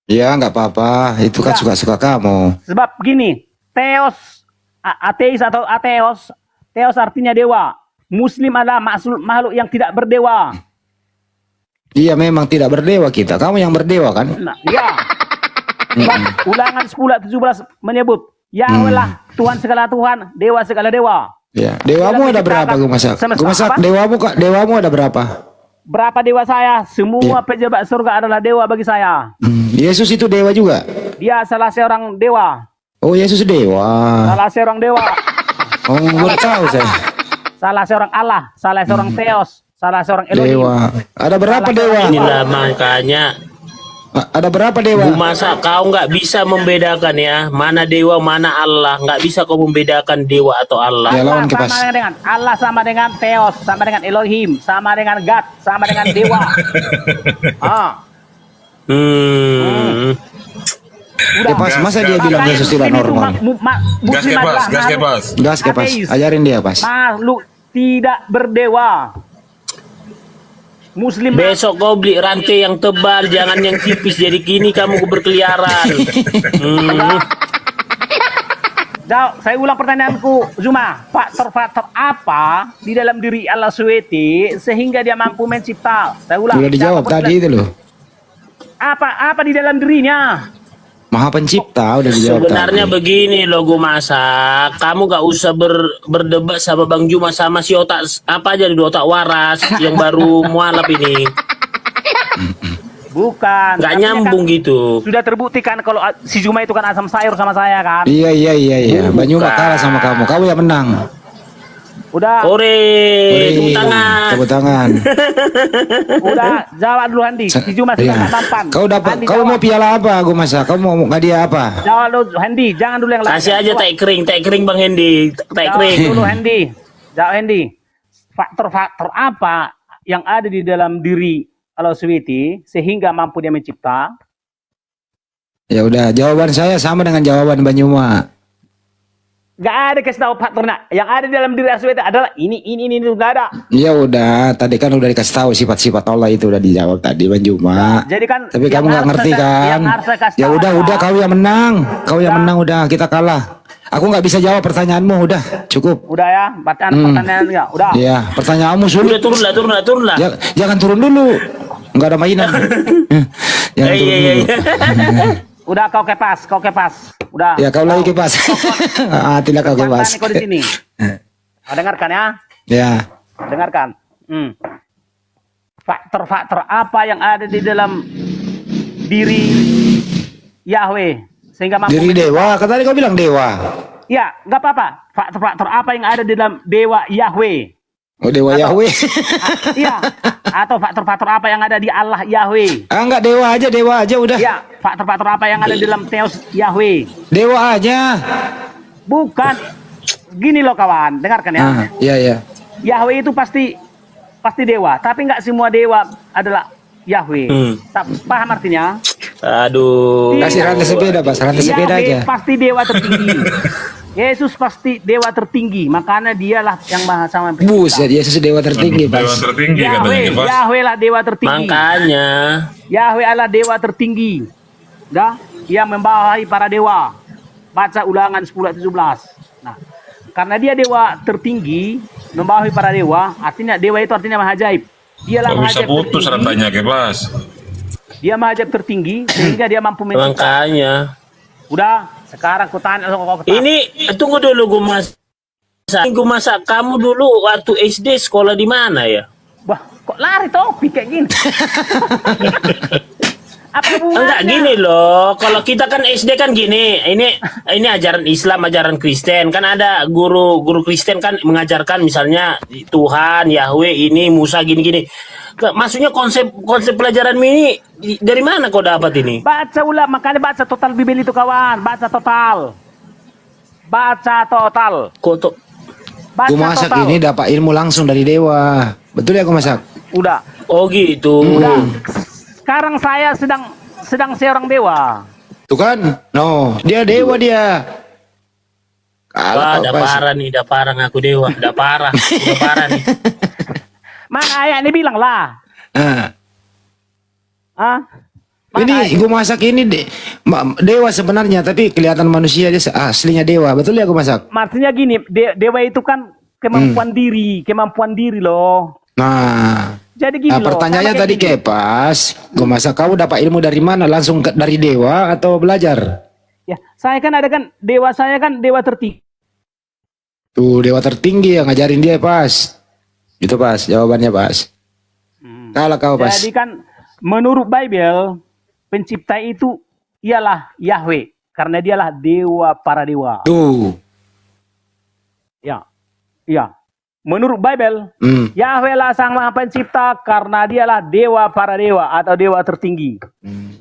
Ya nggak apa-apa. Itu kan suka-suka kamu. Sebab begini, teos, ateis atau ateos, teos artinya dewa. Muslim adalah makhluk yang tidak berdewa. Iya memang tidak berdewa kita. Kamu yang berdewa kan? Nah, ya. Sebab Ulangan 10 ayat 17 menyebut, Yahweh lah Tuhan segala Tuhan, dewa segala dewa. Ya. Dewamu ada berapa, Gue masak? Gue masak. Dewamu ada berapa? Berapa dewa saya? Semua pejabat surga adalah dewa bagi saya. Yesus itu dewa juga. Dia salah seorang dewa. Oh, Yesus dewa. Salah seorang dewa. Oh, baru tahu saya. Salah seorang Allah. Salah seorang Theos. Salah seorang Elohim. Dewa. Ada berapa dewa? Inilah makanya Ada berapa dewa? masa kau nggak bisa membedakan ya mana dewa mana Allah, nggak bisa kau membedakan dewa atau Allah. Ya, lawan Allah Kepas. sama dengan Allah, sama dengan Theos, sama dengan Elohim, sama dengan God, sama dengan dewa. Udah. Kepas, masa dia bilang Makanya Yesus tidak Muslim itu normal? Gas Muslim Kepas, adalah gas makhluk Kepas. Gas Kepas. ateis. Ajarin dia, Pas. Makhluk tidak berdewa. Muslim Besok kau beli rantai yang tebal, jangan yang tipis. Jadi kini kamu berkeliaran. Jawab, saya ulang pertanyaanku, Zuma. Faktor-faktor apa di dalam diri Allah SWT sehingga dia mampu mencipta? Saya ulang. Sudah dijawab Jawab tadi itu loh. Apa di dalam dirinya? Maha pencipta udah dijawab Sebenarnya tadi. begini loh gue masak. Kamu gak usah berdebat sama Bang Juma sama si otak apa aja di otak waras yang baru mualaf ini. Bukan. Gak Artinya nyambung kan gitu. Sudah terbuktikan kalau si Zuma itu kan asam sayur sama saya kan. Iya. Banyuma kalah sama kamu. Kamu yang menang. Udah. Ore, tepuk tangan. Tepuk tangan. Udah, jawab dulu Handi. Si Zuma sudah Iya. nggak mampan. Kau dapat. Handi, Kau jawab. mau piala apa? Gue masak. Kau mau hadiah apa? Jawab dulu Handi, jangan dulu yang lain. Kasih aja teh kering Bang Hendi. Teh Jawab kering. dulu Handi. Jawab Handi. Faktor-faktor apa yang ada di dalam diri Allah SWT sehingga mampu dia mencipta? Ya udah. Jawaban saya sama dengan jawaban Banyuma. Gak ada kasih tahu faktornya. Yang ada di dalam diri Allah SWT adalah ini gak ada. Ya udah. Tadi kan udah dikasih tahu sifat-sifat Allah itu udah dijawab tadi Banyuma. Jadi kan Tapi yang kamu nggak harus ngerti saya- kan? yang harus saya kasih Ya tahu udah, adalah- kau yang menang. Kau yang menang udah, kita kalah. Aku nggak bisa jawab pertanyaanmu, udah cukup. Udah ya, bacaan pertanyaan enggak? Udah. Iya, pertanyaanmu sulit. Udah turun lah. Jangan turun dulu. Nggak ada mainan. Jangan turun Iya. dulu. Udah kau kepas. Udah. Ya kau lagi Kepas. Tidak kau Kepas. Nih kau di sini. Kau dengarkan ya. Ya. Dengarkan. Faktor-faktor apa yang ada di dalam diri Yahweh sehingga mampu Diri dewa, kan tadi kau bilang dewa. Ya, nggak apa-apa. Faktor-faktor apa yang ada di dalam dewa Yahweh Oh, dewa Yahweh. Iya, atau faktor-faktor apa yang ada di Allah Yahweh. Enggak, dewa aja udah. Iya, faktor-faktor apa yang ada di dalam Theos Yahweh. Dewa aja. Bukan. Gini loh kawan, dengarkan ya. Iya. Yahweh itu pasti dewa, tapi nggak semua dewa adalah Yahweh. Tak paham artinya? Aduh. Kasih rantai sepeda, Pak. Rantai sepeda Yahweh aja. pasti dewa tertinggi. Yesus pasti dewa tertinggi, makanya dialah yang maha sama pencipta. Buset, Yesus dewa tertinggi, Pak. Dewa tertinggi katanya Yahweh, Kebas. Yahweh lah dewa tertinggi. Makanya. Yahweh adalah dewa tertinggi. Dah, ia membawahi para dewa. Baca Ulangan 10:17. Nah, karena dia dewa tertinggi, membawahi para dewa, artinya dewa itu artinya maha ajaib. Dialah Kok maha bisa ajaib putus tertinggi. rantainya Kebas? Dia maha ajaib tertinggi sehingga dia mampu mencipta. Makanya. Udah, sekarang ku tanya kau kata. Ini tunggu dulu gue masak kamu dulu waktu SD sekolah di mana ya? Wah, kok lari topik kayak gini? Apa hubungannya? Enggak gini loh, kalau kita kan SD kan gini, ini ajaran Islam, ajaran Kristen, kan ada guru Kristen kan mengajarkan misalnya Tuhan, Yahweh ini, Musa gini-gini. Maksudnya konsep pelajaran ini dari mana kau dapat ini? Baca ulang, makanya baca total Bibel itu kawan, baca total. Kok tuh? Baca Gue masak total. ini dapat ilmu langsung dari dewa. Betul ya gue masak? Udah, Oh gitu. udah. Sekarang saya sedang seorang dewa. Tuh kan? No, dia dewa dia. Wah, Kalau udah parah nih, udah parah ngaku dewa, udah parah nih. Mana ayatnya bilang lah. Nah, Ah? Mana ini ayat? gue masak ini dewa sebenarnya, tapi kelihatan manusia aja aslinya dewa. Betul ya gue masak? Maksudnya gini, dewa itu kan kemampuan diri loh. Nah, Jadi gini loh. pertanyaannya sama kayak tadi gini. Kepas, gue masak kamu dapat ilmu dari mana? Langsung dari dewa atau belajar? Ya, saya kan dewa tertinggi. Tuh dewa tertinggi yang ngajarin dia pas. Itu pas jawabannya pas. Kalah kau pas. Jadi kan menurut Bible, pencipta itu ialah Yahweh. Karena dialah dewa para dewa. Tuh. Ya. Menurut Bible, Yahweh lah sang maha pencipta karena dialah dewa para dewa atau dewa tertinggi.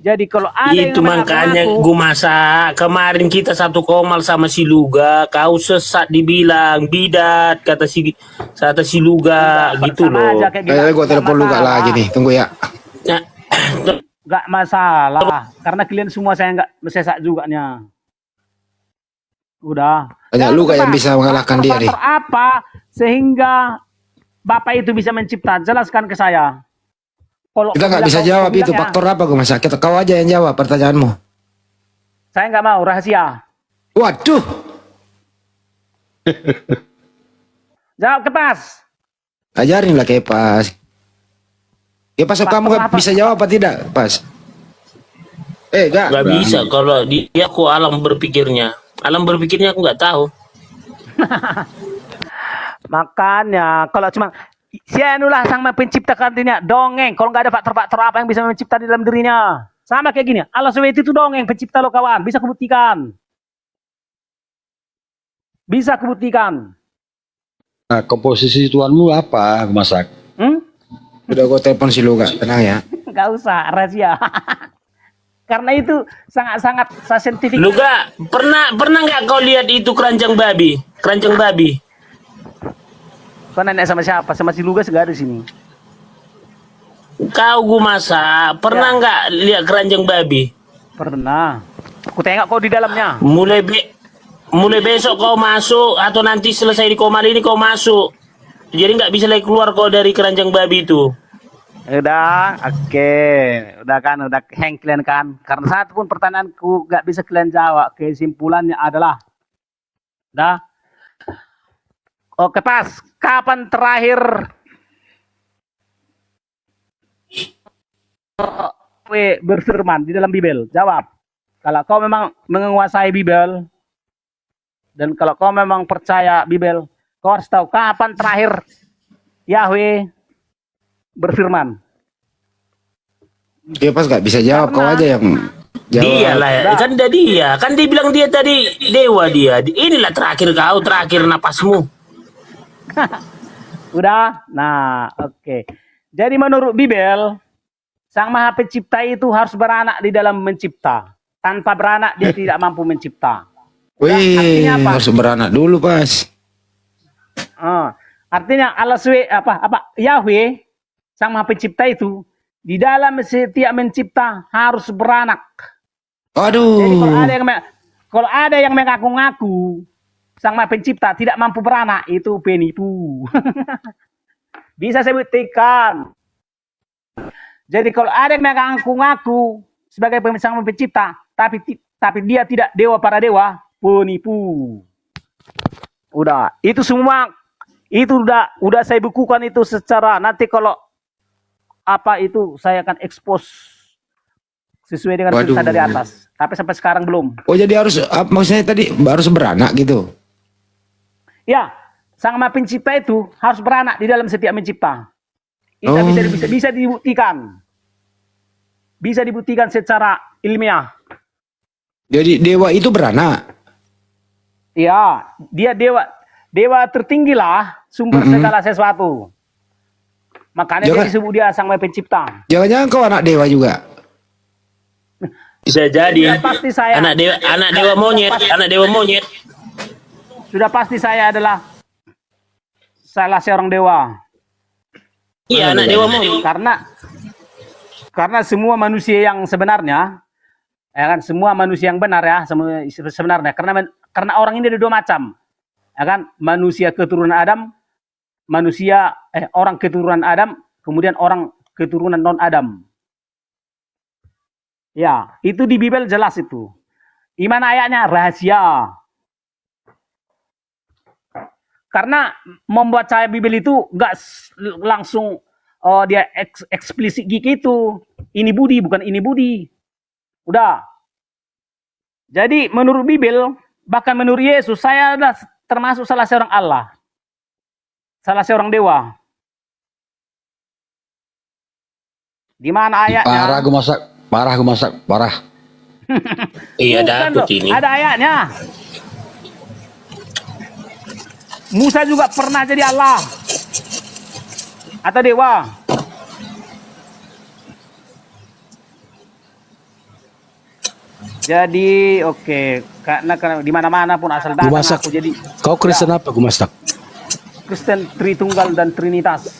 Jadi kalau ada Itu yang makanya mengaku- gue masak kemarin kita satu komal sama si Luga, kau sesat dibilang bidat kata si Luga gitu sama loh. aja kayak gitu. Ayo gue Nggak telepon Luka masalah. lagi nih. Tunggu ya. Nah, Nggak masalah. Karena kalian semua saya nggak mesesat juga nya. Udah. Banyak Dan Luka yang Pak, bisa mengalahkan dia nih. faktor apa sehingga Bapak itu bisa mencipta? Jelaskan ke saya. Kalau Kita nggak bilang bisa kau jawab bilang itu ya, faktor apa gue masak. Kita kau aja yang jawab pertanyaanmu. Saya nggak mau rahasia. Waduh. Jawab Kepas. Ajarin lah Kepas. Kepas Faktor kamu nggak apa? bisa jawab apa tidak? Pas. Enggak. nggak bisa kalau dia kok alam berpikirnya. Alam berpikirnya aku nggak tahu. Makanya kalau cuma sianulah sang pencipta artinya dongeng. Kalau nggak ada faktor-faktor apa yang bisa mencipta di dalam dirinya. Sama kayak gini. Allah SWT itu dongeng pencipta lo kawan. Bisa kubuktikan. Bisa kubuktikan. Nah, komposisi tuanmu apa, gue masak? Udah gue telepon si Luka. Tenang ya. Nggak usah rahasia. Karena itu sangat-sangat saintifik. Luga, pernah nggak kau lihat itu keranjang babi? Keranjang babi. Kau nanya sama siapa? Sama si Lugas nggak ada di sini. Kau gue masak, pernah nggak lihat keranjang babi? Pernah. Aku tengok kau di dalamnya. Mulai besok kau masuk atau nanti selesai di komal ini kau masuk. Jadi nggak bisa lagi keluar kau dari keranjang babi itu. Udah, oke. Udah kan, udah hang kalian kan. Karena satu pun pertanyaanku nggak bisa kalian jawab. Kesimpulannya adalah, dah. Oke pas, kapan terakhir berfirman di dalam Bibel? Jawab. Kalau kau memang menguasai Bibel dan kalau kau memang percaya Bibel, kau harus tahu kapan terakhir Yahweh berfirman. Kepas nggak bisa jawab. Kau aja yang jawab. Dia lah, kan dia bilang dia tadi dewa dia. Inilah terakhir kau, terakhir napasmu. Udah? Nah, oke. Jadi menurut Bibel, Sang Maha Pencipta itu harus beranak di dalam mencipta. Tanpa beranak dia tidak mampu mencipta. Wih, artinya apa? harus beranak dulu pas. Artinya Allah Yahweh, Sang Maha Pencipta itu di dalam setiap mencipta harus beranak. Aduh. Jadi kalau ada yang mengaku-ngaku Sang Maha Pencipta tidak mampu beranak, itu penipu. Bisa saya buktikan. Jadi kalau ada yang mengaku-ngaku sebagai Sang Maha Pencipta, tapi dia tidak dewa para dewa, penipu. Udah, itu semua itu udah saya bukukan itu secara, nanti kalau apa itu saya akan expose sesuai dengan cerita dari atas. Tapi sampai sekarang belum. Oh, jadi harus maksudnya tadi harus beranak gitu. Ya, Sang Maha Pencipta itu harus beranak di dalam setiap mencipta. Itu bisa dibuktikan. Bisa dibuktikan secara ilmiah. Jadi dewa itu beranak. Ya, dia dewa tertinggi lah, sumber segala sesuatu. Makanya dia disebut dia Sang Maha Pencipta. Jangan-jangan kau anak dewa juga? Bisa jadi. Pasti saya. Anak dewa monyet. Sudah pasti saya adalah salah seorang dewa. Iya, anak dewa monyet. Karena semua manusia yang sebenarnya, ya kan, semua manusia yang benar ya, sebenarnya karena orang ini ada dua macam. Ya kan, manusia keturunan Adam, orang keturunan Adam, kemudian orang keturunan non Adam. Ya, itu di Bibel jelas itu. Gimana ayatnya? Rahasia. Karena membuat saya Bibel itu nggak langsung dia eksplisit gitu. Ini budi, bukan ini budi. Udah. Jadi menurut Bibel, bahkan menurut Yesus, saya adalah termasuk salah seorang Allah. Salah seorang dewa. Di mana ayatnya? Parah gue masak. Iya, dapet ini. Ada ayatnya. Musa juga pernah jadi Allah atau dewa. Jadi karena di mana-mana pun asal datang aku jadi. Kau Kristen apa, Gumastak? Kristen Tritunggal dan Trinitas.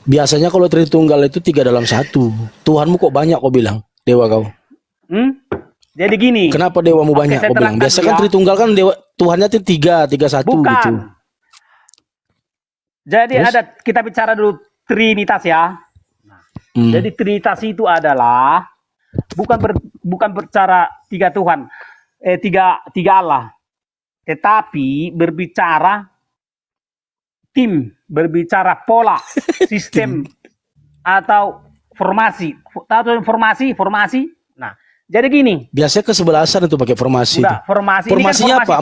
Biasanya kalau Tritunggal itu 3 dalam 1. Tuhanmu kok banyak kau bilang, dewa kau? Jadi gini. Kenapa dewamu banyak kau bilang? Biasa kan Tritunggal kan dewa Tuhannya itu 3, 1 Bukan. gitu. Jadi kita bicara dulu Trinitas ya. Jadi Trinitas itu adalah bukan berbicara 3 Tuhan, 3 Allah, tetapi berbicara tim, berbicara pola, sistem atau formasi. Tahu formasi? Nah, jadi gini. Biasanya kesebelasan itu pakai formasi. Udah, formasinya apa?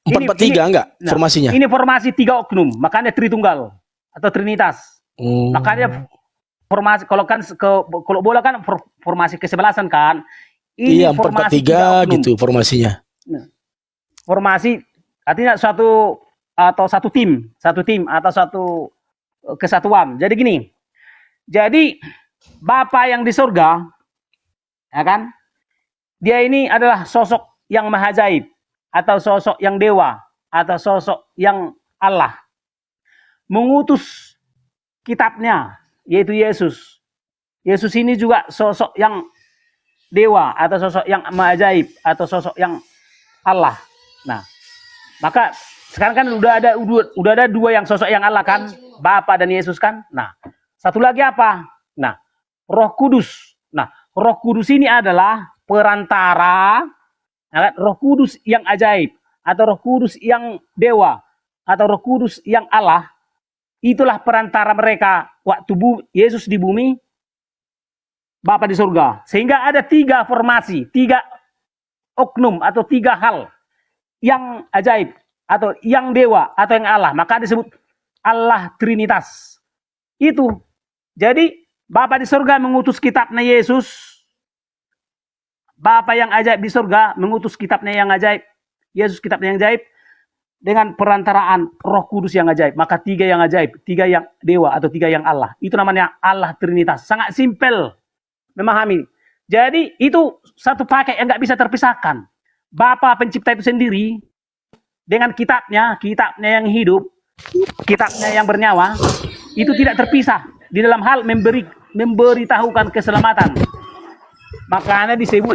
4-4-3 enggak formasinya? Ini formasi 3 oknum, makanya Tritunggal atau Trinitas. Makanya formasi kalau bola kan formasi kesebelasan kan. Ini iya, 4-4-3 gitu formasinya. Nah, formasi artinya satu tim atau satu kesatuan. Jadi gini. Jadi Bapa yang di surga, ya kan? Dia ini adalah sosok yang maha ajaib, atau sosok yang dewa, atau sosok yang Allah. Mengutus kitabnya, yaitu Yesus. Yesus ini juga sosok yang dewa, atau sosok yang maha ajaib, atau sosok yang Allah. Nah, maka sekarang kan udah ada 2 yang sosok yang Allah kan, Bapa dan Yesus kan. Nah, satu lagi apa? Nah, Roh Kudus. Nah, Roh Kudus ini adalah perantara, Roh Kudus yang ajaib, atau Roh Kudus yang dewa, atau Roh Kudus yang Allah. Itulah perantara mereka waktu Yesus di bumi, Bapa di surga. Sehingga ada 3 formasi, 3 oknum atau 3 hal yang ajaib, atau yang dewa, atau yang Allah. Maka disebut Allah Trinitas. Itu. Jadi Bapa di surga mengutus kitabnya Yesus. Bapa yang ajaib di surga mengutus kitabnya yang ajaib. Yesus kitabnya yang ajaib. dengan perantaraan Roh Kudus yang ajaib. Maka 3 yang ajaib, 3 yang dewa atau 3 yang Allah. Itu namanya Allah Trinitas. Sangat simpel memahami. Jadi itu satu paket yang nggak bisa terpisahkan. Bapa pencipta itu sendiri dengan kitabnya yang hidup, kitabnya yang bernyawa, itu tidak terpisah di dalam hal memberitahukan keselamatan. Makanya disebut